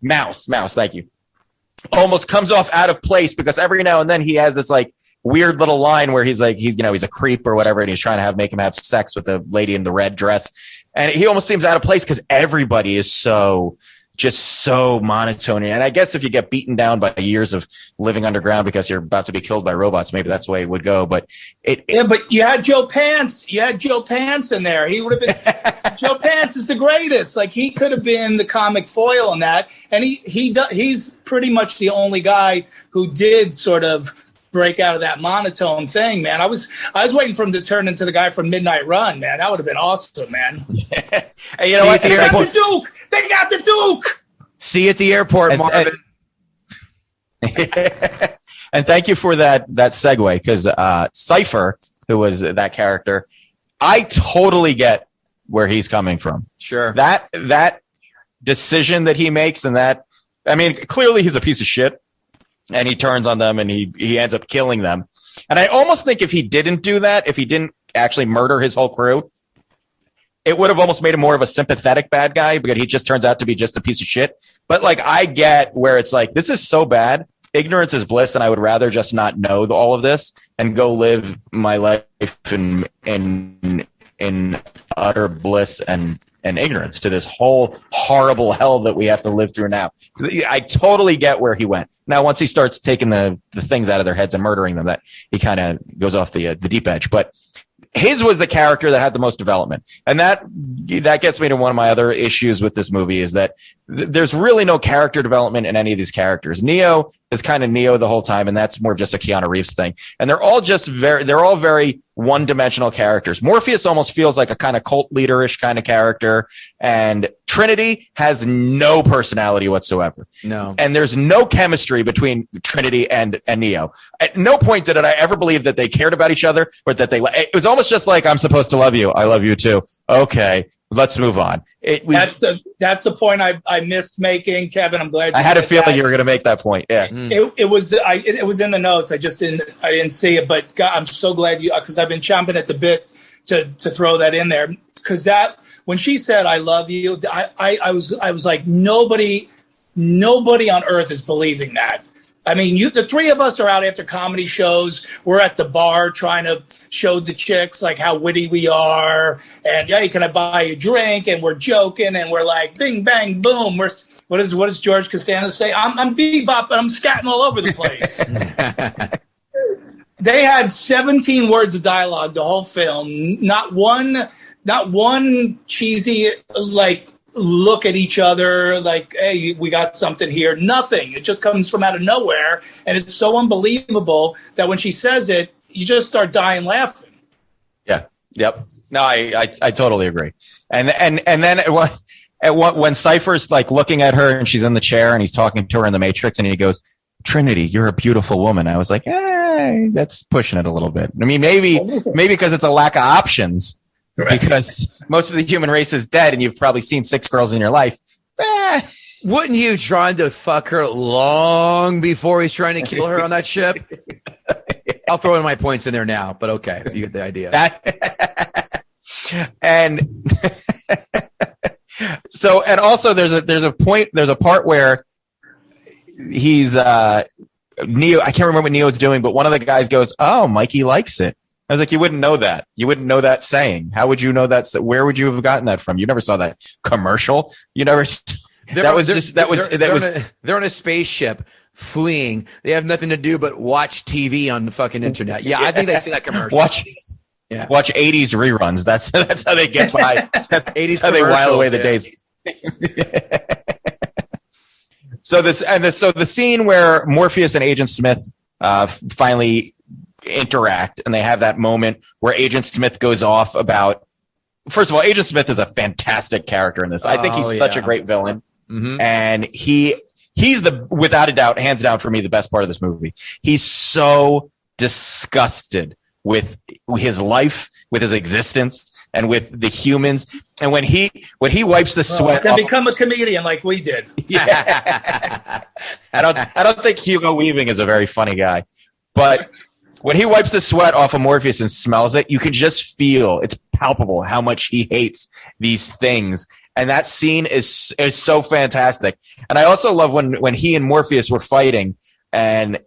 Mouse. Thank you. Almost comes off out of place because every now and then he has this like weird little line where he's like, he's a creep or whatever. And he's trying to make him have sex with the lady in the red dress. And he almost seems out of place because everybody is so monotone. And I guess if you get beaten down by years of living underground because you're about to be killed by robots, maybe that's the way it would go. But but you had Joe Pants. You had Joe Pants in there. He would have been. Joe Pants is the greatest. Like he could have been the comic foil in that. And he's pretty much the only guy who did sort of break out of that monotone thing, man. I was waiting for him to turn into the guy from Midnight Run, man. That would have been awesome, man. Hey, you know what? They got the Duke. They got the Duke. See you at the airport, Marvin. And thank you for that segue, because Cypher, who was that character, I totally get where he's coming from. Sure. That decision that he makes, and that, I mean, clearly he's a piece of shit, and he turns on them, and he ends up killing them. And I almost think if he didn't do that, if he didn't actually murder his whole crew, it would have almost made him more of a sympathetic bad guy, because he just turns out to be just a piece of shit. But like, I get where it's like, this is so bad. Ignorance is bliss, and I would rather just not know all of this and go live my life in utter bliss and ignorance to this whole horrible hell that we have to live through now. I totally get where he went. Now, once he starts taking the things out of their heads and murdering them, that he kind of goes off the deep edge. But his was the character that had the most development. And that gets me to one of my other issues with this movie, is that there's really no character development in any of these characters. Neo is kind of Neo the whole time, and that's more just a Keanu Reeves thing. And they're all very one-dimensional characters. Morpheus almost feels like a kind of cult leader-ish kind of character, and Trinity has no personality whatsoever. No. And there's no chemistry between Trinity and Neo. At no point did I ever believe that they cared about each other, or that it was almost just like, I'm supposed to love you. I love you too. Okay, let's move on. That's the point I missed making, Kevin. I'm glad I had a feeling you were going to make that point. Yeah. It was in the notes. I didn't see it, but God, I'm so glad because I've been chomping at the bit to throw that in there, because when she said I love you, I was like, nobody on earth is believing that. I mean, the three of us are out after comedy shows. We're at the bar trying to show the chicks like how witty we are, and hey, can I buy you a drink? And we're joking, and we're like, bing, bang, boom. What does George Costanza say? I'm bebop, and I'm scatting all over the place. They had 17 words of dialogue the whole film. Not one cheesy like look at each other like, hey, we got something here. Nothing. It just comes from out of nowhere, and it's so unbelievable that when she says it, you just start dying laughing. Yeah. Yep. No, I totally agree. And then when Cypher's like looking at her and she's in the chair and he's talking to her in the Matrix, and he goes, Trinity, you're a beautiful woman. I was like, hey, that's pushing it a little bit. I mean, maybe because it's a lack of options. Right. Because most of the human race is dead, and you've probably seen 6 girls in your life. Wouldn't you try to fuck her long before he's trying to kill her on that ship? I'll throw in my points in there now, but okay, you get the idea. And so, and also there's a part where he's Neo. I can't remember what Neo's doing, but one of the guys goes, "Oh, Mikey likes it." I was like, you wouldn't know that. You wouldn't know that saying. How would you know that? Where would you have gotten that from? You never saw that commercial. You never. They're on a spaceship fleeing. They have nothing to do but watch TV on the fucking internet. Yeah, I think they see that commercial. Watch 80s reruns. That's how they get by. 80s how they while away the days. So the scene where Morpheus and Agent Smith finally interact, and they have that moment where Agent Smith goes off about, first of all, Agent Smith is a fantastic character in this. I think he's such a great villain. Mm-hmm. And he's without a doubt, hands down for me, the best part of this movie. He's so disgusted with his life, with his existence, and with the humans. And when he wipes the sweat off, become a comedian like we did. Yeah. I don't think Hugo Weaving is a very funny guy, but when he wipes the sweat off of Morpheus and smells it, you can just feel, it's palpable how much he hates these things. And that scene is so fantastic. And I also love when he and Morpheus were fighting, and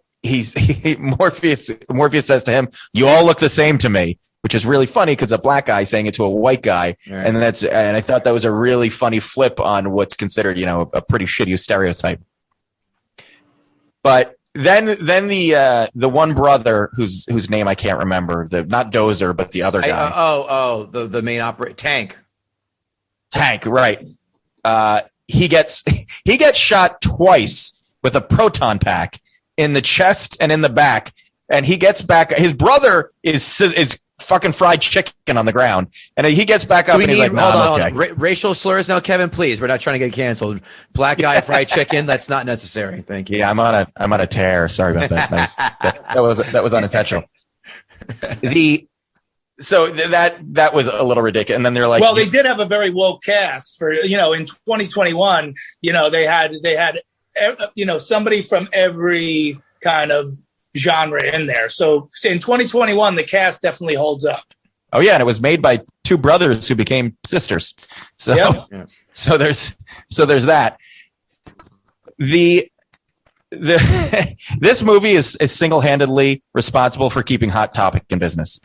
Morpheus says to him, "You all look the same to me," which is really funny because a black guy saying it to a white guy. Right. And I thought that was a really funny flip on what's considered, a pretty shitty stereotype. But then the one brother whose name I can't remember, not Dozer, but the other guy. The main operator, Tank, right? He gets shot twice with a proton pack in the chest and in the back, and he gets back. His brother is fucking fried chicken on the ground, and he gets back up and he's like, hold on. Racial slurs now, Kevin, please. We're not trying to get canceled. Black guy fried chicken, that's not necessary. Thank you. Yeah, I'm on a tear. Sorry about that. That was unintentional. So that was a little ridiculous. And then they're like, well, they did have a very woke cast for, in 2021, they had somebody from every kind of genre in there. So in 2021, the cast definitely holds up. Oh yeah. And it was made by two brothers who became sisters. So, yep. so there's that. This movie is single-handedly responsible for keeping Hot Topic in business.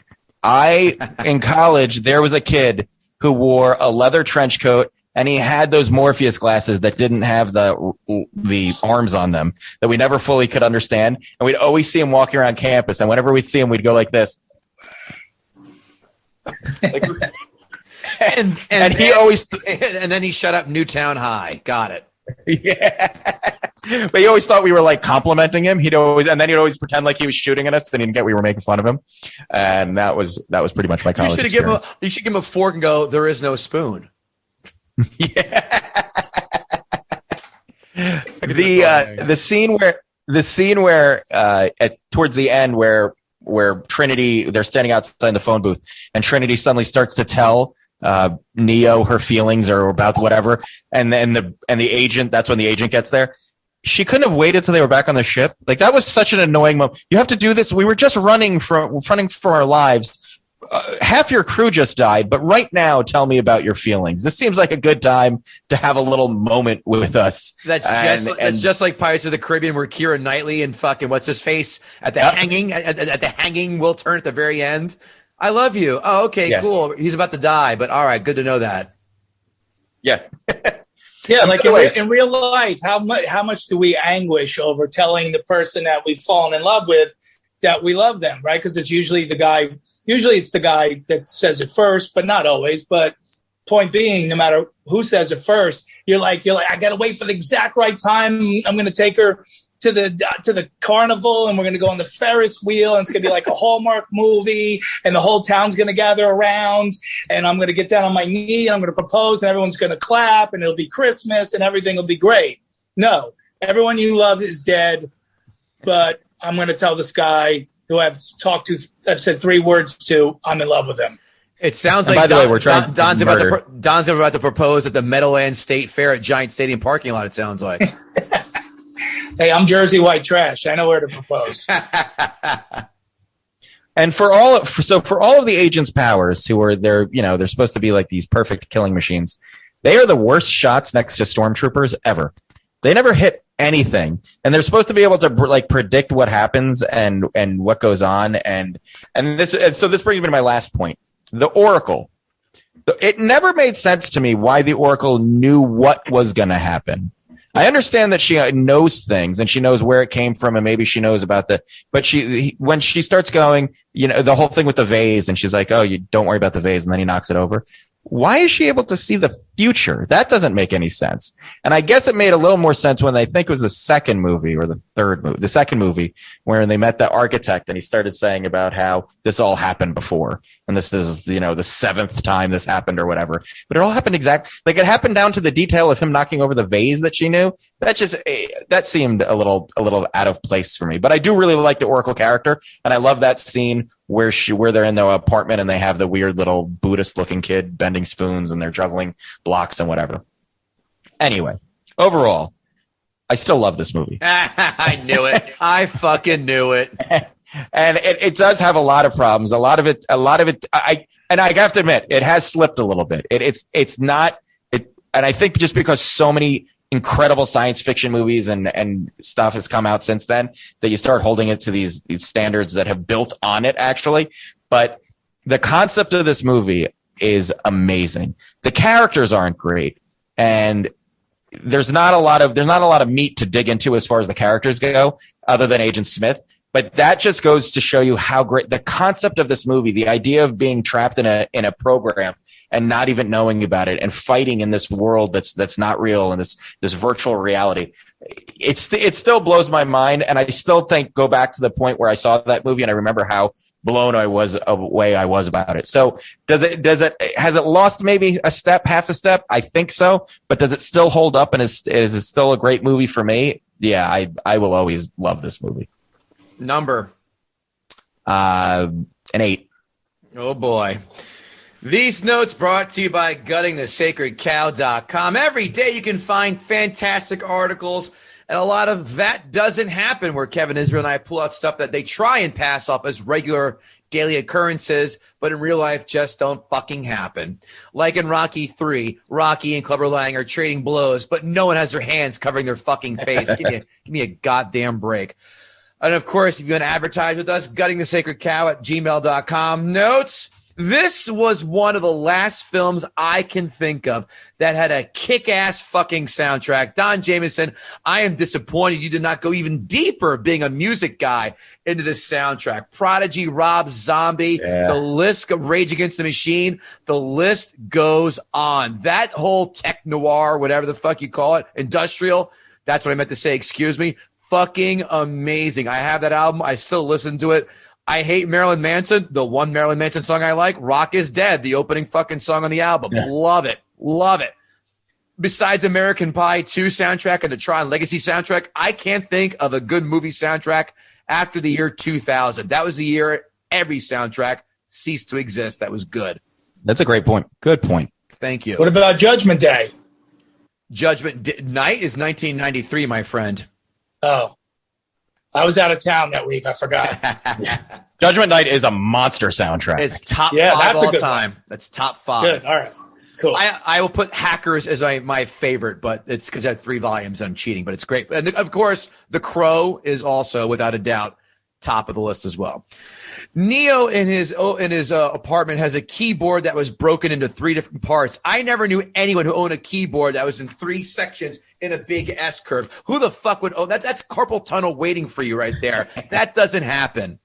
In college, there was a kid who wore a leather trench coat, and he had those Morpheus glasses that didn't have the arms on them, that we never fully could understand. And we'd always see him walking around campus, and whenever we'd see him, we'd go like this. and he always and then he shut up Newtown High. Got it. Yeah. But he always thought we were like complimenting him. He'd always pretend like he was shooting at us, and he'd get we were making fun of him. And that was pretty much my college experience. You should give him a fork and go, there is no spoon. Yeah. The scene where towards the end where Trinity, they're standing outside the phone booth, and Trinity suddenly starts to tell Neo her feelings or about whatever, and the agent, that's when the agent gets there. She couldn't have waited till they were back on the ship. Like, that was such an annoying moment. You have to do this. We were just running for our lives. Half your crew just died, but right now, tell me about your feelings. This seems like a good time to have a little moment with us. That's just like Pirates of the Caribbean, where Keira Knightley and fucking what's his face at the hanging Will Turner at the very end. I love you. Oh, okay, yeah. Cool. He's about to die, but all right, good to know that. Yeah. Yeah, like in real life, how much do we anguish over telling the person that we've fallen in love with that we love them, right? Because it's usually the guy that says it first, but not always. But point being, no matter who says it first, you're like, I got to wait for the exact right time. I'm going to take her to the carnival, and we're going to go on the Ferris wheel, and it's going to be like a Hallmark movie, and the whole town's going to gather around, and I'm going to get down on my knee, and I'm going to propose, and everyone's going to clap, and it'll be Christmas, and everything will be great. No, everyone you love is dead, but I'm going to tell this guy who I've said 3 words to, I'm in love with him. It sounds like Don's about to propose at the Meadowlands State Fair at Giant Stadium parking lot, it sounds like. Hey, I'm Jersey white trash. I know where to propose. And for all of the agents' powers, they're supposed to be like these perfect killing machines, they are the worst shots next to stormtroopers ever. They never hit anything, and they're supposed to be able to like predict what happens and what goes on. And this brings me to my last point: the Oracle. It never made sense to me why the Oracle knew what was going to happen. I understand that she knows things and she knows where it came from, and maybe she knows about when she starts going, the whole thing with the vase, and she's like, oh, you don't worry about the vase, and then he knocks it over. Why is she able to see the future? That doesn't make any sense. And I guess it made a little more sense when I think it was the second movie or the third movie, the second movie, where they met the architect and he started saying about how this all happened before. And this is, the 7th time this happened or whatever. But it all happened it happened down to the detail of him knocking over the vase that she knew. That seemed a little out of place for me. But I do really like the Oracle character. And I love that scene where they're in the apartment and they have the weird little Buddhist looking kid bending spoons and they're juggling blocks and whatever. Anyway, overall, I still love this movie. I knew it. I fucking knew it. And it does have a lot of problems. A lot of it. I have to admit, it has slipped a little bit. It's not. And I think just because so many incredible science fiction movies and stuff has come out since then, that you start holding it to these standards that have built on it actually. But the concept of this movie is amazing. The characters aren't great, and there's not a lot of meat to dig into as far as the characters go, other than Agent Smith. But that just goes to show you how great the concept of this movie, the idea of being trapped in a program and not even knowing about it and fighting in this world that's not real and this virtual reality. it still blows my mind, and I still go back to the point where I saw that movie and I remember how blown away I was about it. So has it lost maybe half a step? I think so, but does it still hold up, and is it still a great movie for me? Yeah, I will always love this movie. Number? An 8. Oh boy. These notes brought to you by guttingthesacredcow.com. Every day you can find fantastic articles, and a lot of that doesn't happen where Kevin Israel and I pull out stuff that they try and pass off as regular daily occurrences, but in real life just don't fucking happen. Like in Rocky 3, Rocky and Clubber Lang are trading blows, but no one has their hands covering their fucking face. Give me a goddamn break. And of course, if you want to advertise with us, guttingthesacredcow@gmail.com. Notes. This was one of the last films I can think of that had a kick-ass fucking soundtrack. Don Jamieson, I am disappointed you did not go even deeper being a music guy into this soundtrack. Prodigy, Rob Zombie, the list of Rage Against the Machine, the list goes on. That whole tech noir, whatever the fuck you call it, industrial, that's what I meant to say, excuse me, fucking amazing. I have that album. I still listen to it. I hate Marilyn Manson. The one Marilyn Manson song I like, Rock is Dead, the opening fucking song on the album. Yeah. Love it. Love it. Besides American Pie 2 soundtrack and the Tron Legacy soundtrack, I can't think of a good movie soundtrack after the year 2000. That was the year every soundtrack ceased to exist. That was good. That's a great point. Good point. Thank you. What about Judgment Day? Judgment Night is 1993, my friend. Oh. I was out of town that week. I forgot. Judgment Night is a monster soundtrack. It's top 5 all time. One. That's top 5. Good. All right. Cool. I will put Hackers as my favorite, but it's because I had 3 volumes and I'm cheating, but it's great. And of course, The Crow is also, without a doubt, top of the list as well. Neo in his apartment has a keyboard that was broken into 3 different parts. I never knew anyone who owned a keyboard that was in 3 sections in a big S curve. Who the fuck would own that? That's carpal tunnel waiting for you right there. That doesn't happen.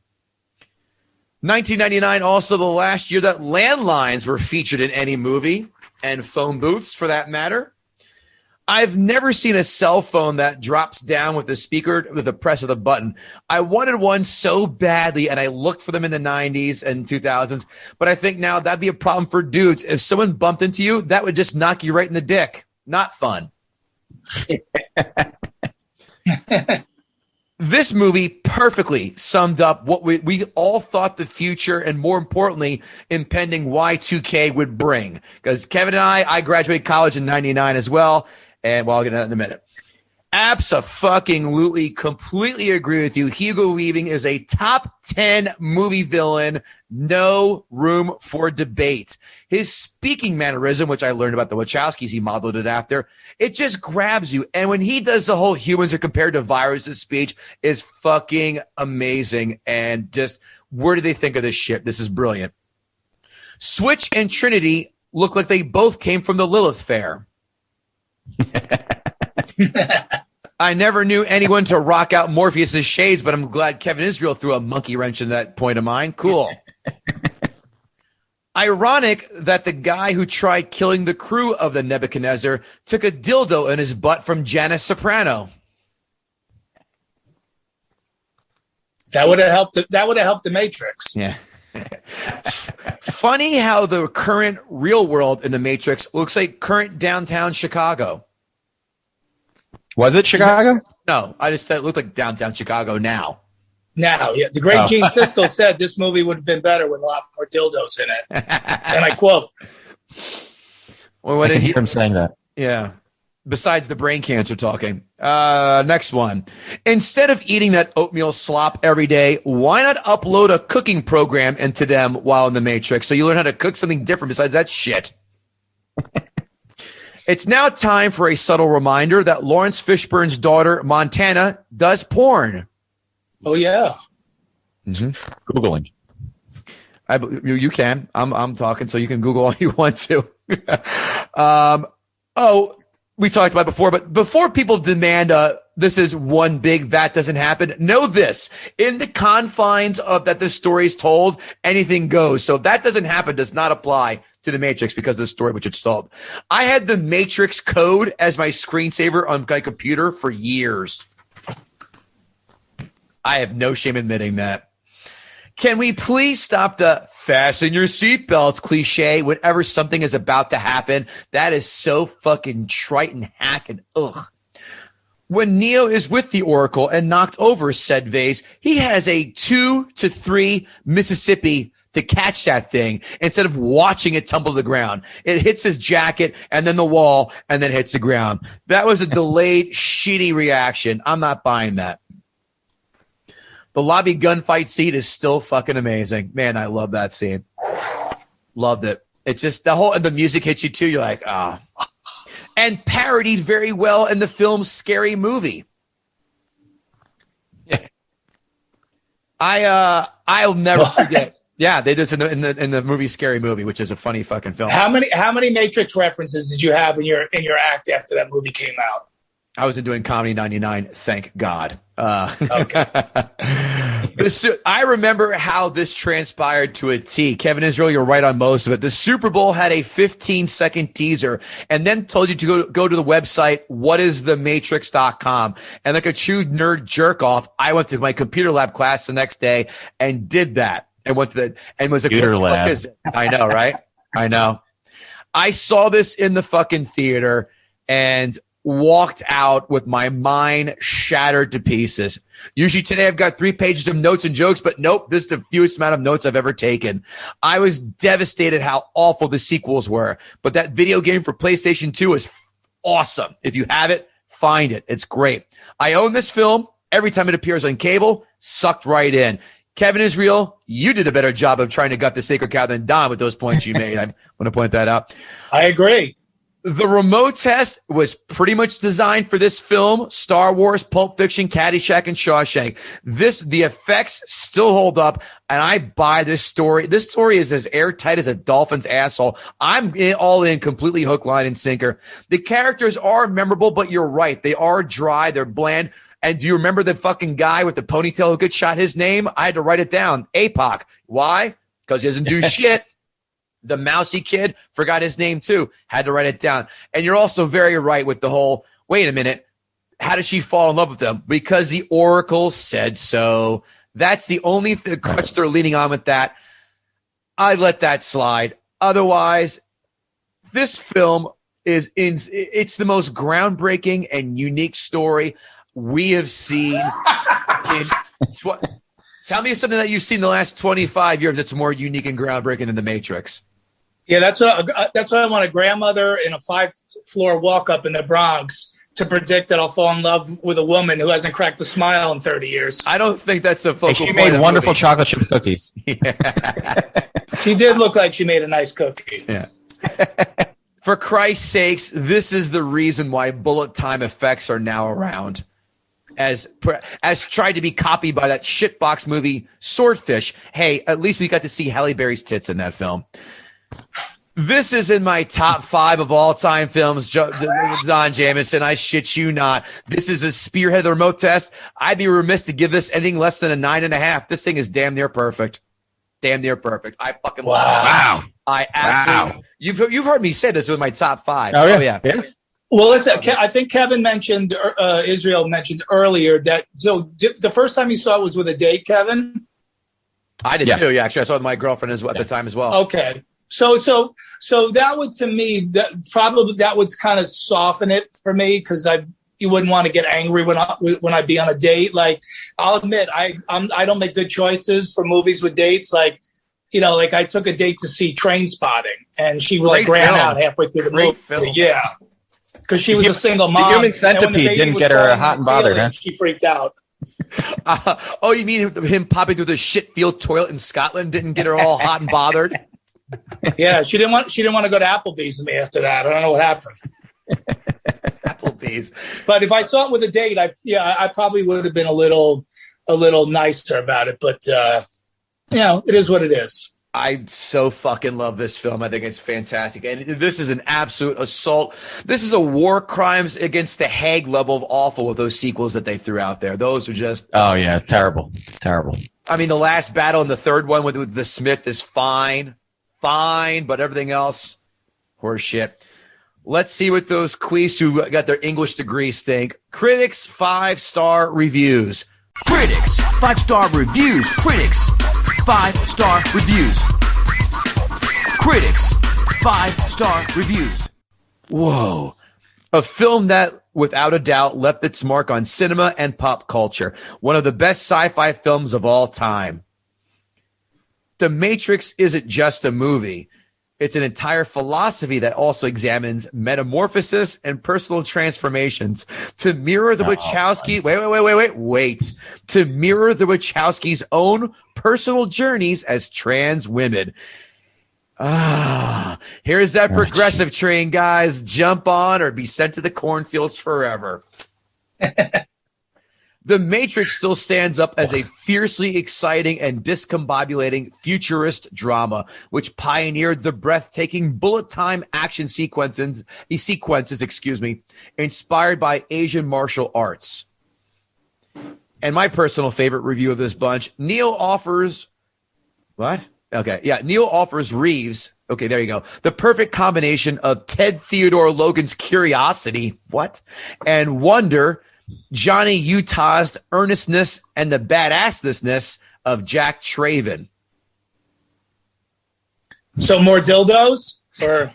1999, also the last year that landlines were featured in any movie, and phone booths for that matter. I've never seen a cell phone that drops down with the speaker with the press of the button. I wanted one so badly, and I looked for them in the 90s and 2000s, but I think now that'd be a problem for dudes. If someone bumped into you, that would just knock you right in the dick. Not fun. This movie perfectly summed up what we all thought the future and, more importantly, impending Y2K would bring. Because Kevin and I graduated college in 99 as well. And I'll get to that in a minute. Abso-fucking-lutely, completely agree with you. Hugo Weaving is a top 10 movie villain. No room for debate. His speaking mannerism, which I learned about the Wachowskis, he modeled it after, it just grabs you. And when he does the whole humans are compared to viruses speech is fucking amazing. And just, where do they think of this shit? This is brilliant. Switch and Trinity look like they both came from the Lilith Fair. I never knew anyone to rock out Morpheus's shades, but I'm glad Kevin Israel threw a monkey wrench in that point of mine. Cool. Ironic that the guy who tried killing the crew of the Nebuchadnezzar took a dildo in his butt from Janice Soprano. That would have helped. That would have helped the Matrix. Yeah. Funny how the current real world in the Matrix looks like current downtown Chicago. Was it Chicago? No, I just thought it looked like downtown Chicago now. Now, yeah. The great Gene Siskel said this movie would have been better with a lot more dildos in it. And I quote. Well, what did he hear him saying that? Yeah. Besides the brain cancer talking. Next one. Instead of eating that oatmeal slop every day, why not upload a cooking program into them while in the Matrix so you learn how to cook something different besides that shit? It's now time for a subtle reminder that Lawrence Fishburne's daughter, Montana, does porn. Oh, yeah. Mm-hmm. Googling. You can. I'm talking, so you can Google all you want to. We talked about it before, but before people demand this is one big, that doesn't happen, know this. In the confines of that this story is told, anything goes. So if that doesn't happen, does not apply to The Matrix because of the story which it told. I had The Matrix code as my screensaver on my computer for years. I have no shame admitting that. Can we please stop the fasten your seatbelts cliche whenever something is about to happen? That is so fucking trite and hack and ugh. When Neo is with the Oracle and knocked over said vase, he has a 2 to 3 Mississippi to catch that thing instead of watching it tumble to the ground. It hits his jacket and then the wall and then hits the ground. That was a delayed, shitty reaction. I'm not buying that. The lobby gunfight scene is still fucking amazing. Man, I love that scene. Loved it. It's just the music hits you too. You're like, ah. Oh. And parodied very well in the film Scary Movie. Yeah. I'll never forget. Yeah, they did in the movie Scary Movie, which is a funny fucking film. How many Matrix references did you have in your act after that movie came out? I wasn't doing Comedy 99, thank God. Okay. I remember how this transpired to a T. Kevin Israel, you're right on most of it. The Super Bowl had a 15-second teaser and then told you to go to the website, whatisthematrix.com. And like a true nerd jerk off, I went to my computer lab class the next day and did that. And went to was a computer lab. I know, right? I know. I saw this in the fucking theater and walked out with my mind shattered to pieces. Usually today I've got 3 pages of notes and jokes, but nope, this is the fewest amount of notes I've ever taken. I was devastated how awful the sequels were, but that video game for PlayStation 2 is awesome. If you have it, find it. It's great. I own this film. Every time it appears on cable, sucked right in. Kevin Israel, you did a better job of trying to gut the sacred cow than Don with those points you made. I want to point that out. I agree. The remote test was pretty much designed for this film, Star Wars, Pulp Fiction, Caddyshack, and Shawshank. The effects still hold up, and I buy this story. This story is as airtight as a dolphin's asshole. I'm all in, completely hook, line, and sinker. The characters are memorable, but you're right. They are dry. They're bland. And do you remember the fucking guy with the ponytail who could shot his name? I had to write it down. APOC. Why? Because he doesn't do shit. The mousy kid, forgot his name too. Had to write it down. And you're also very right with the whole, wait a minute, how does she fall in love with him? Because the Oracle said so. That's the only crutch they're leaning on with that. I let that slide. Otherwise, this film it's the most groundbreaking and unique story we have seen. Tell me something that you've seen in the last 25 years that's more unique and groundbreaking than The Matrix. Yeah, that's what I want a grandmother in a 5-floor walk up in the Bronx to predict that I'll fall in love with a woman who hasn't cracked a smile in 30 years. I don't think that's a focal She point made wonderful chocolate chip cookies. Yeah. She did look like she made a nice cookie. Yeah. For Christ's sakes, this is the reason why bullet time effects are now around. As tried to be copied by that shitbox movie Swordfish. Hey, at least we got to see Halle Berry's tits in that film. This is in my top 5 of all-time films, Don Jamieson. I shit you not. This is a spearhead of the remote test. I'd be remiss to give this anything less than a 9.5. This thing is damn near perfect. Damn near perfect. I fucking love it. Wow. I absolutely. Wow. You've heard me say this with my top 5. Oh yeah. Well, listen, I think Kevin mentioned, Israel mentioned earlier that, so the first time you saw it was with a date, Kevin? I did too, yeah. Actually, I saw it with my girlfriend at the time as well. Okay. So that would, to me, that would kind of soften it for me, because you wouldn't want to get angry when I be on a date. Like, I'll admit, I don't make good choices for movies with dates. Like, like I took a date to see Trainspotting, and she ran out halfway through the movie. Film. Yeah. Because she was a single mom. The Human Centipede didn't get her hot and bothered, huh? She freaked out. You mean him popping through the shit-filled toilet in Scotland didn't get her all hot and bothered? Yeah, she didn't want to go to Applebee's with me after that. I don't know what happened. Applebee's. But if I saw it with a date, I probably would have been a little nicer about it. But it is what it is. I so fucking love this film. I think it's fantastic. And this is an absolute assault. This is a war crimes against the Hague level of awful with those sequels that they threw out there. Those are just... Oh, yeah. Terrible. Terrible. I mean, the last battle in the third one with the Smith is fine. fine, but everything else, horse shit. Let's see what those queefs who got their English degrees think. Critics 5-star reviews. Critics 5-star reviews. Critics 5-star reviews. Critics 5-star reviews. Whoa. A film that, without a doubt, left its mark on cinema and pop culture. One of the best sci-fi films of all time. The Matrix isn't just a movie. It's an entire philosophy that also examines metamorphosis and personal transformations to mirror the Wachowski. Wait. To mirror the Wachowskis' own personal journeys as trans women. Here's that progressive train, guys. Jump on or be sent to the cornfields forever. The Matrix still stands up as a fiercely exciting and discombobulating futurist drama, which pioneered the breathtaking bullet time action sequences, inspired by Asian martial arts. And my personal favorite review of this bunch, Neil offers Reeves. Okay, there you go. The perfect combination of Ted Theodore Logan's curiosity, and wonder, Johnny Utah's earnestness, and the badassness of Jack Traven. So more dildos, or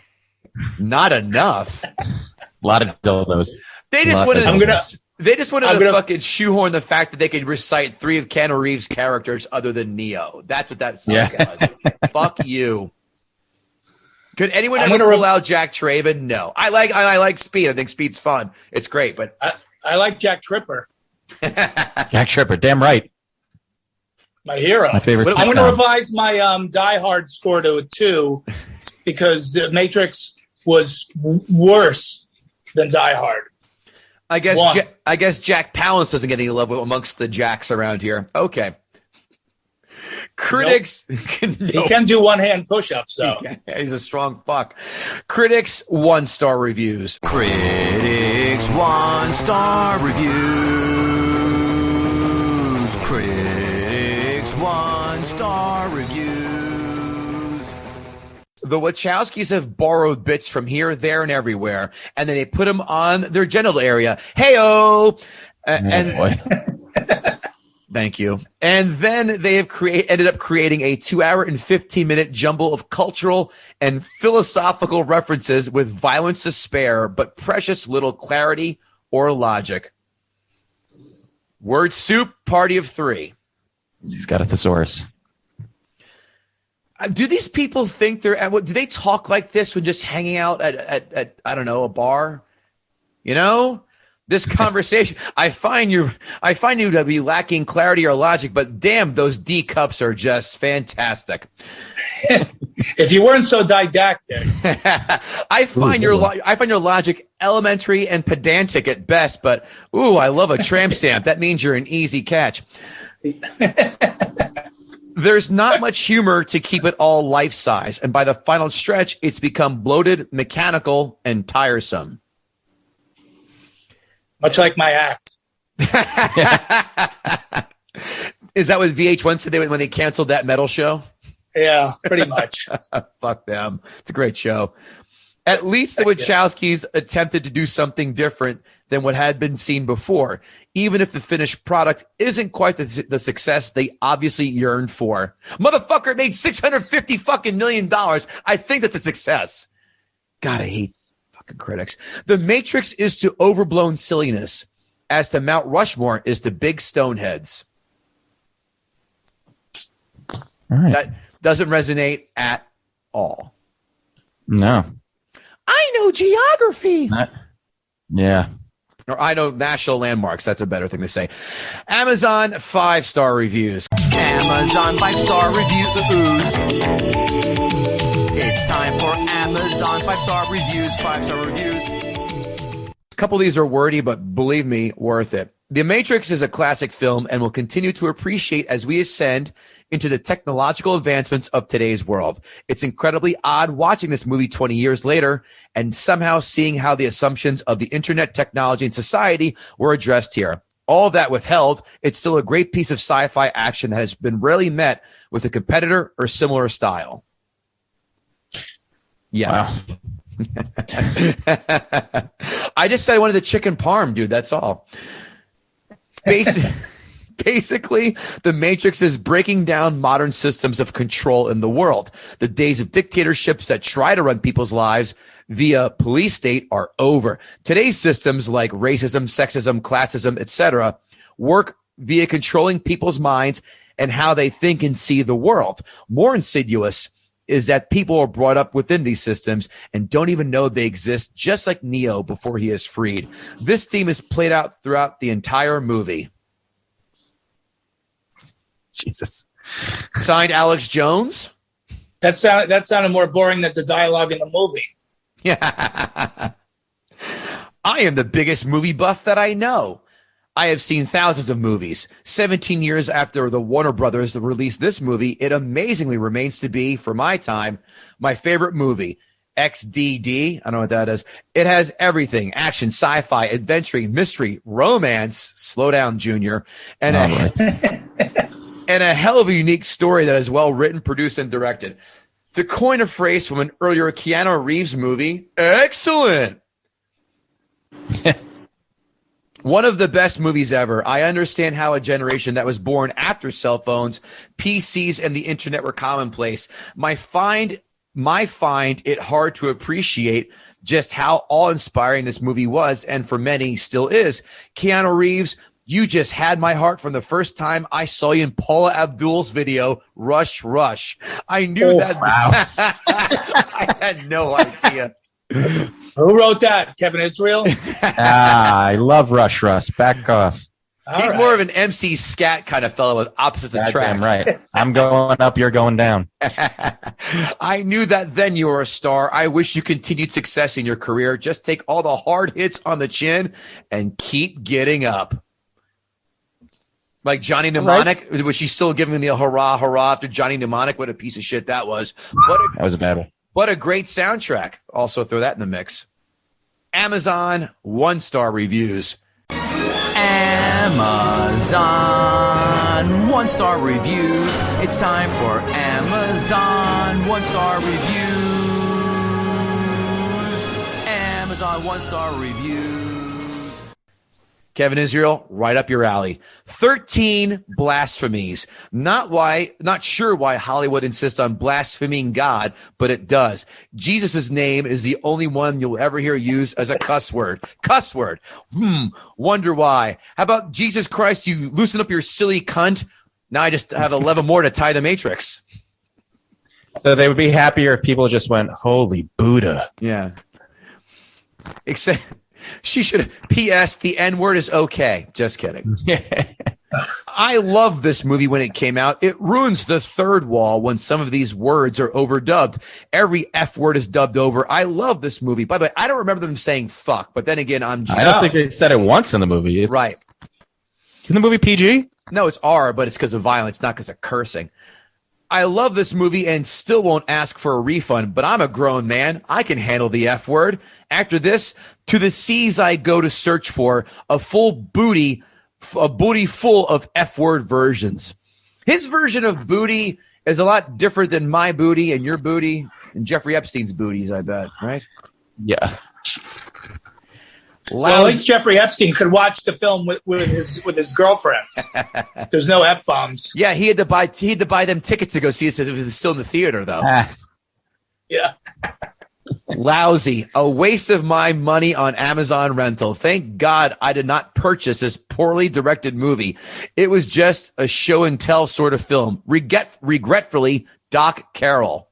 not enough? A lot of dildos. They just wanted. to fucking shoehorn the fact that they could recite 3 of Keanu Reeves' characters other than Neo. That's what that was. Fuck you. Could anyone ever pull out Jack Traven? No. I like Speed. I think Speed's fun. It's great, but I like Jack Tripper. Jack Tripper, damn right. My hero. My favorite. I'm going to revise my Die Hard score to a 2 because The Matrix was worse than Die Hard. I guess Jack Palance doesn't get any love amongst the Jacks around here. Okay. Critics. Nope. He can do one-hand push-ups, though. He's a strong fuck. Critics 1-star reviews. Critics 1-star reviews. Critics 1-star reviews. The Wachowskis have borrowed bits from here, there, and everywhere, and then they put them on their genital area. Hey-o! Thank you. And then they have ended up creating a 2-hour and 15-minute jumble of cultural and philosophical references with violence to spare, but precious little clarity or logic. Word soup, party of 3. He's got a thesaurus. Do these people think do they talk like this when just hanging out at I don't know, a bar? You know? This conversation, I find you to be lacking clarity or logic, but damn, those D cups are just fantastic. If you weren't so didactic, I find your logic elementary and pedantic at best. But I love a tramp stamp. That means you're an easy catch. There's not much humor to keep it all life size, and by the final stretch, it's become bloated, mechanical, and tiresome. Much like my act. Is that what VH1 said when they canceled that metal show? Yeah, pretty much. Fuck them. It's a great show. At least the Wachowskis attempted to do something different than what had been seen before, even if the finished product isn't quite the success they obviously yearned for. Motherfucker, it made $650 fucking million. I think that's a success. God, I hate critics. The Matrix is to overblown silliness as to Mount Rushmore is to big stoneheads. All right. That doesn't resonate at all. No. I know geography. Yeah. Or I know national landmarks. That's a better thing to say. Amazon 5-star reviews. Amazon 5-star reviews. It's time for Amazon 5-star reviews. 5-star reviews. A couple of these are wordy, but believe me, worth it. The Matrix is a classic film and will continue to appreciate as we ascend into the technological advancements of today's world. It's incredibly odd watching this movie 20 years later and somehow seeing how the assumptions of the internet technology and society were addressed here. All that withheld, it's still a great piece of sci-fi action that has been rarely met with a competitor or similar style. Yes. Wow. I just said I wanted the chicken parm, dude. That's all. Basically, the Matrix is breaking down modern systems of control in the world. The days of dictatorships that try to run people's lives via police state are over. Today's systems like racism, sexism, classism, etc., work via controlling people's minds and how they think and see the world. More insidious is that people are brought up within these systems and don't even know they exist, just like Neo before he is freed. This theme is played out throughout the entire movie. Jesus. Signed, Alex Jones. That sounded more boring than the dialogue in the movie. Yeah. I am the biggest movie buff that I know. I have seen thousands of movies. 17 years after the Warner Brothers released this movie, it amazingly remains to be, for my time, my favorite movie. XDD, I don't know what that is. It has everything: action, sci-fi, adventure, mystery, romance, slow down, Junior, and and a hell of a unique story that is well written, produced, and directed. To coin a phrase from an earlier Keanu Reeves movie, excellent. One of the best movies ever. I understand how a generation that was born after cell phones, PCs, and the internet were commonplace might find it hard to appreciate just how awe-inspiring this movie was, and for many still is. Keanu Reeves, you just had my heart from the first time I saw you in Paula Abdul's video, Rush Rush. I knew that. Wow. I had no idea. Who wrote that? Kevin Israel? I love Rush Rush. Back off. He's more of an MC Scat kind of fellow with opposites attract. Right. I'm going up, you're going down. I knew that then you were a star. I wish you continued success in your career. Just take all the hard hits on the chin and keep getting up. Like Johnny Mnemonic, was she still giving the hurrah, hurrah after Johnny Mnemonic? What a piece of shit that was. That was a bad one. What a great soundtrack. Also throw that in the mix. Amazon 1-star reviews. Amazon 1-star reviews. It's time for Amazon 1-star reviews. Amazon 1-star reviews. Kevin Israel, right up your alley. 13 blasphemies. Not sure why Hollywood insists on blaspheming God, but it does. Jesus' name is the only one you'll ever hear used as a cuss word. Cuss word. Wonder why. How about Jesus Christ, you loosen up your silly cunt? Now I just have 11 more to tie the Matrix. So they would be happier if people just went, holy Buddha. Yeah. Except... she should. P.S. The N-word is okay. Just kidding. I love this movie when it came out. It ruins the third wall when some of these words are overdubbed. Every F word is dubbed over. I love this movie. By the way, I don't remember them saying fuck, but then again, I don't think they said it once in the movie. Right. Isn't the movie PG? No, it's R, but it's because of violence, not because of cursing. I love this movie and still won't ask for a refund, but I'm a grown man. I can handle the F word. After this, to the seas I go to search for a booty full of F word versions. His version of booty is a lot different than my booty and your booty and Jeffrey Epstein's booties, I bet, right? Yeah. Well, at least Jeffrey Epstein could watch the film with his girlfriends. There's no F-bombs. Yeah, he had to buy them tickets to go see it. It was still in the theater, though. Yeah. Lousy. A waste of my money on Amazon rental. Thank God I did not purchase this poorly directed movie. It was just a show and tell sort of film. Regretfully, Doc Carroll.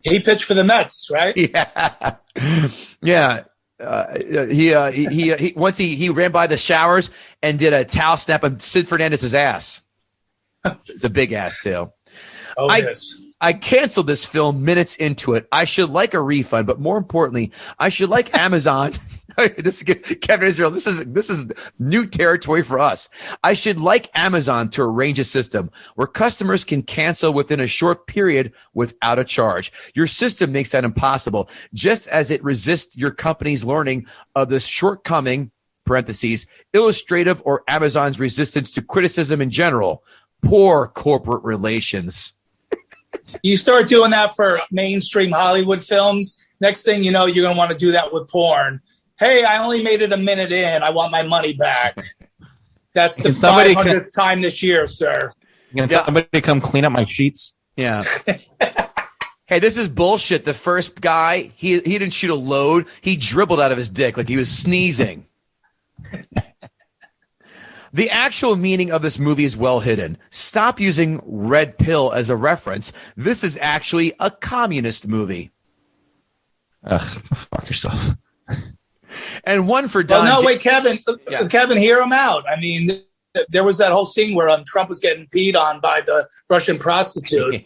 He pitched for the Mets, right? Yeah. Yeah. He once he ran by the showers and did a towel snap on Sid Fernandez's ass. It's a big ass too. Oh, yes. I canceled this film minutes into it. I should like a refund, but more importantly, I should like Amazon. This is Kevin Israel. This is new territory for us. I should like Amazon to arrange a system where customers can cancel within a short period without a charge. Your system makes that impossible, just as it resists your company's learning of the shortcoming (parentheses) illustrative or Amazon's resistance to criticism in general. Poor corporate relations. You start doing that for mainstream Hollywood films. Next thing you know, you're going to want to do that with porn. Hey, I only made it a minute in. I want my money back. That's the 500th time this year, sir. Can somebody come clean up my sheets? Yeah. Hey, this is bullshit. The first guy, he didn't shoot a load. He dribbled out of his dick like he was sneezing. The actual meaning of this movie is well hidden. Stop using Red Pill as a reference. This is actually a communist movie. Ugh, fuck yourself. And one for Don. Oh, no, wait, Kevin. Yeah. Kevin, hear him out. I mean, there was that whole scene where Trump was getting peed on by the Russian prostitute.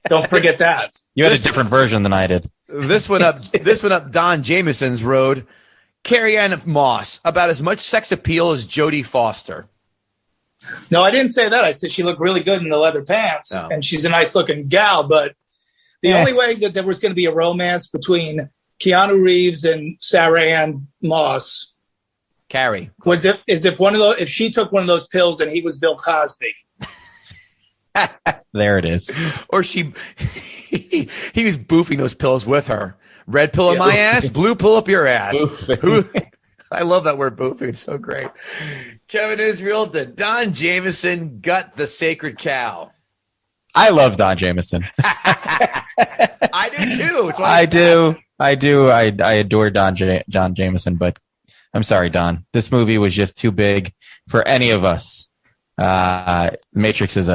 Don't forget that. You had a different version than I did. This went up Don Jameson's road. Carrie-Anne Moss, about as much sex appeal as Jodie Foster. No, I didn't say that. I said she looked really good in the leather pants, and she's a nice-looking gal. But the only way that there was going to be a romance between Keanu Reeves and Sarah-Ann Moss, Carrie, was if she took one of those pills and he was Bill Cosby. There it is. Or he was boofing those pills with her. Red pill in my ass, blue pill up your ass. I love that word boofing. It's so great. Kevin Israel, the Don Jameson gut the sacred cow. I love Don Jameson. I do too. I do. I adore Don Jameson, but I'm sorry, Don. This movie was just too big for any of us. Matrix is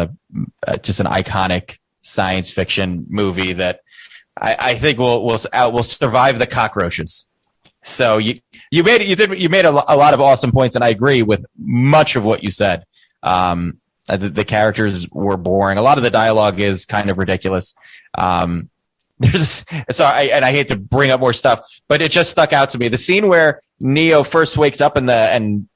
just an iconic science fiction movie that I think will survive the cockroaches. So you made a lot of awesome points, and I agree with much of what you said. The characters were boring. A lot of the dialogue is kind of ridiculous. I hate to bring up more stuff, but it just stuck out to me. The scene where Neo first wakes up and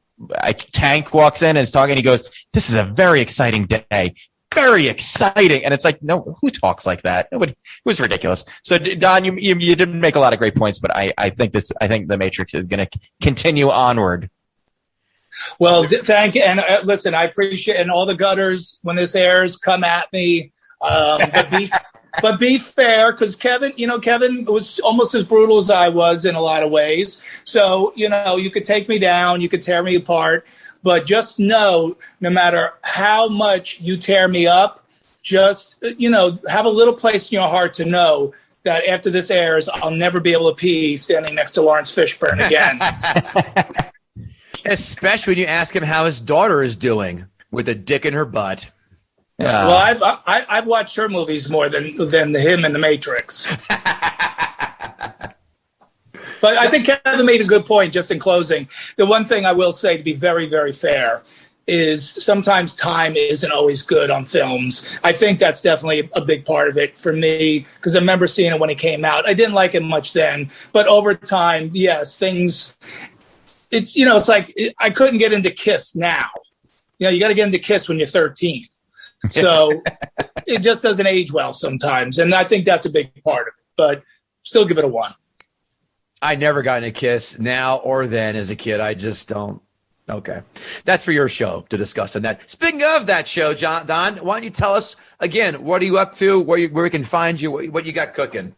Tank walks in and is talking. He goes, "This is a very exciting day. Very exciting." And it's like, no, who talks like that? Nobody. It was ridiculous. So Don, you didn't make a lot of great points, but I think the Matrix is going to continue onward. Well, thank you. And listen, I appreciate, and all the gutters, when this airs, come at me. But be fair, because Kevin was almost as brutal as I was in a lot of ways. So, you could take me down, you could tear me apart, but just know, no matter how much you tear me up, just, have a little place in your heart to know that after this airs, I'll never be able to pee standing next to Lawrence Fishburne again. Especially when you ask him how his daughter is doing with a dick in her butt. Yeah. Well, I've watched her movies more than him in The Matrix. But I think Kevin made a good point just in closing. The one thing I will say, to be very, very fair, is sometimes time isn't always good on films. I think that's definitely a big part of it for me, because I remember seeing it when it came out. I didn't like it much then, but over time, yes, things... It's like I couldn't get into Kiss now. You got to get into Kiss when you're 13. So it just doesn't age well sometimes. And I think that's a big part of it, but still give it a 1. I never got into Kiss now or then as a kid. I just don't. Okay. That's for your show to discuss on that. Speaking of that show, Don, why don't you tell us again, what are you up to, where we can find you, what you got cooking?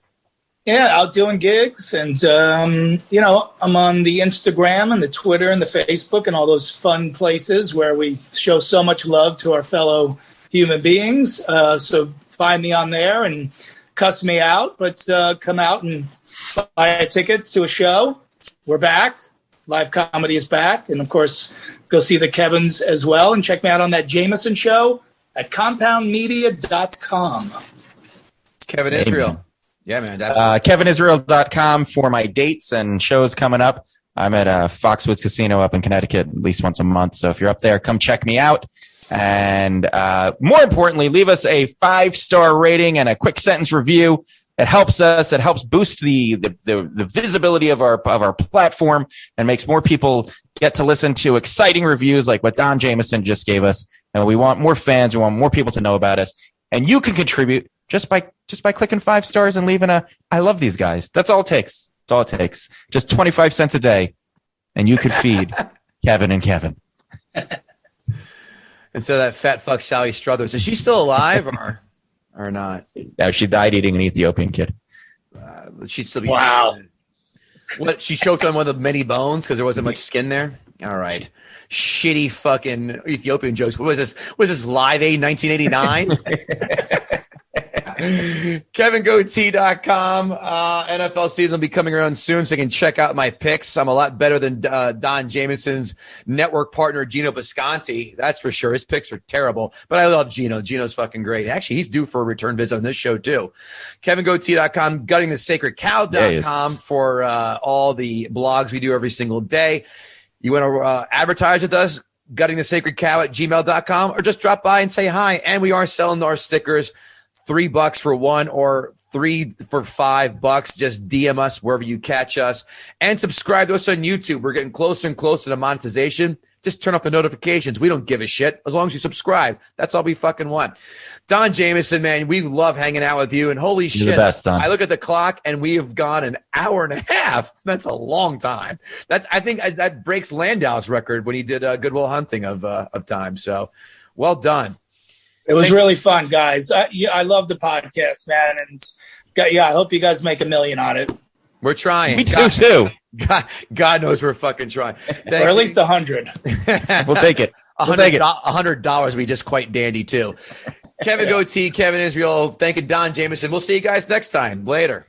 Yeah, out doing gigs, and I'm on the Instagram and the Twitter and the Facebook and all those fun places where we show so much love to our fellow human beings. So find me on there and cuss me out, but come out and buy a ticket to a show. We're back. Live comedy is back, and of course, go see the Kevins as well, and check me out on that Jameson show at compoundmedia.com. Kevin Israel. Yeah, man. KevinIsrael.com for my dates and shows coming up. I'm at Foxwoods Casino up in Connecticut at least once a month. So if you're up there, come check me out. And more importantly, leave us a 5-star rating and a quick sentence review. It helps us. It helps boost the visibility of our platform and makes more people get to listen to exciting reviews like what Don Jameson just gave us. And we want more fans. We want more people to know about us. And you can contribute just by clicking 5 stars and leaving I love these guys. That's all it takes. That's all it takes. Just 25 cents a day, and you could feed Kevin and Kevin. And so that fat fuck Sally Struthers, is she still alive? Or or not? No, she died eating an Ethiopian kid. She'd still be. Wow. What? She choked on one of the many bones because there wasn't much skin there. All right. Shitty fucking Ethiopian jokes. What was this? Was this Live Aid 1989? KevinGoatee.com. NFL season will be coming around soon, so you can check out my picks. I'm a lot better than Don Jamison's network partner, Gino Bisconti. That's for sure. His picks are terrible, but I love Gino. Gino's fucking great. Actually, he's due for a return visit on this show, too. KevinGoatee.com, GuttingTheSacredCow.com for all the blogs we do every single day. You want to advertise with us? GuttingTheSacredCow@gmail.com, or just drop by and say hi. And we are selling our stickers. $3 for one or 3 for $5. Just DM us wherever you catch us and subscribe to us on YouTube. We're getting closer and closer to monetization. Just turn off the notifications. We don't give a shit as long as you subscribe. That's all we fucking want. Don Jamieson, man, we love hanging out with you. And holy shit, the best, Don. I look at the clock and we have gone an hour and a half. That's a long time. I think that breaks Landau's record when he did Good Will Hunting of time. So well done. It was really fun, guys. I love the podcast, man. And I hope you guys make $1 million on it. We're trying. Me too. God knows we're fucking trying. Or at least 100. We'll take it. We'll take it. $100 would be just quite dandy, too. Kevin Goatee, Kevin Israel, thank you, Don Jamieson. We'll see you guys next time. Later.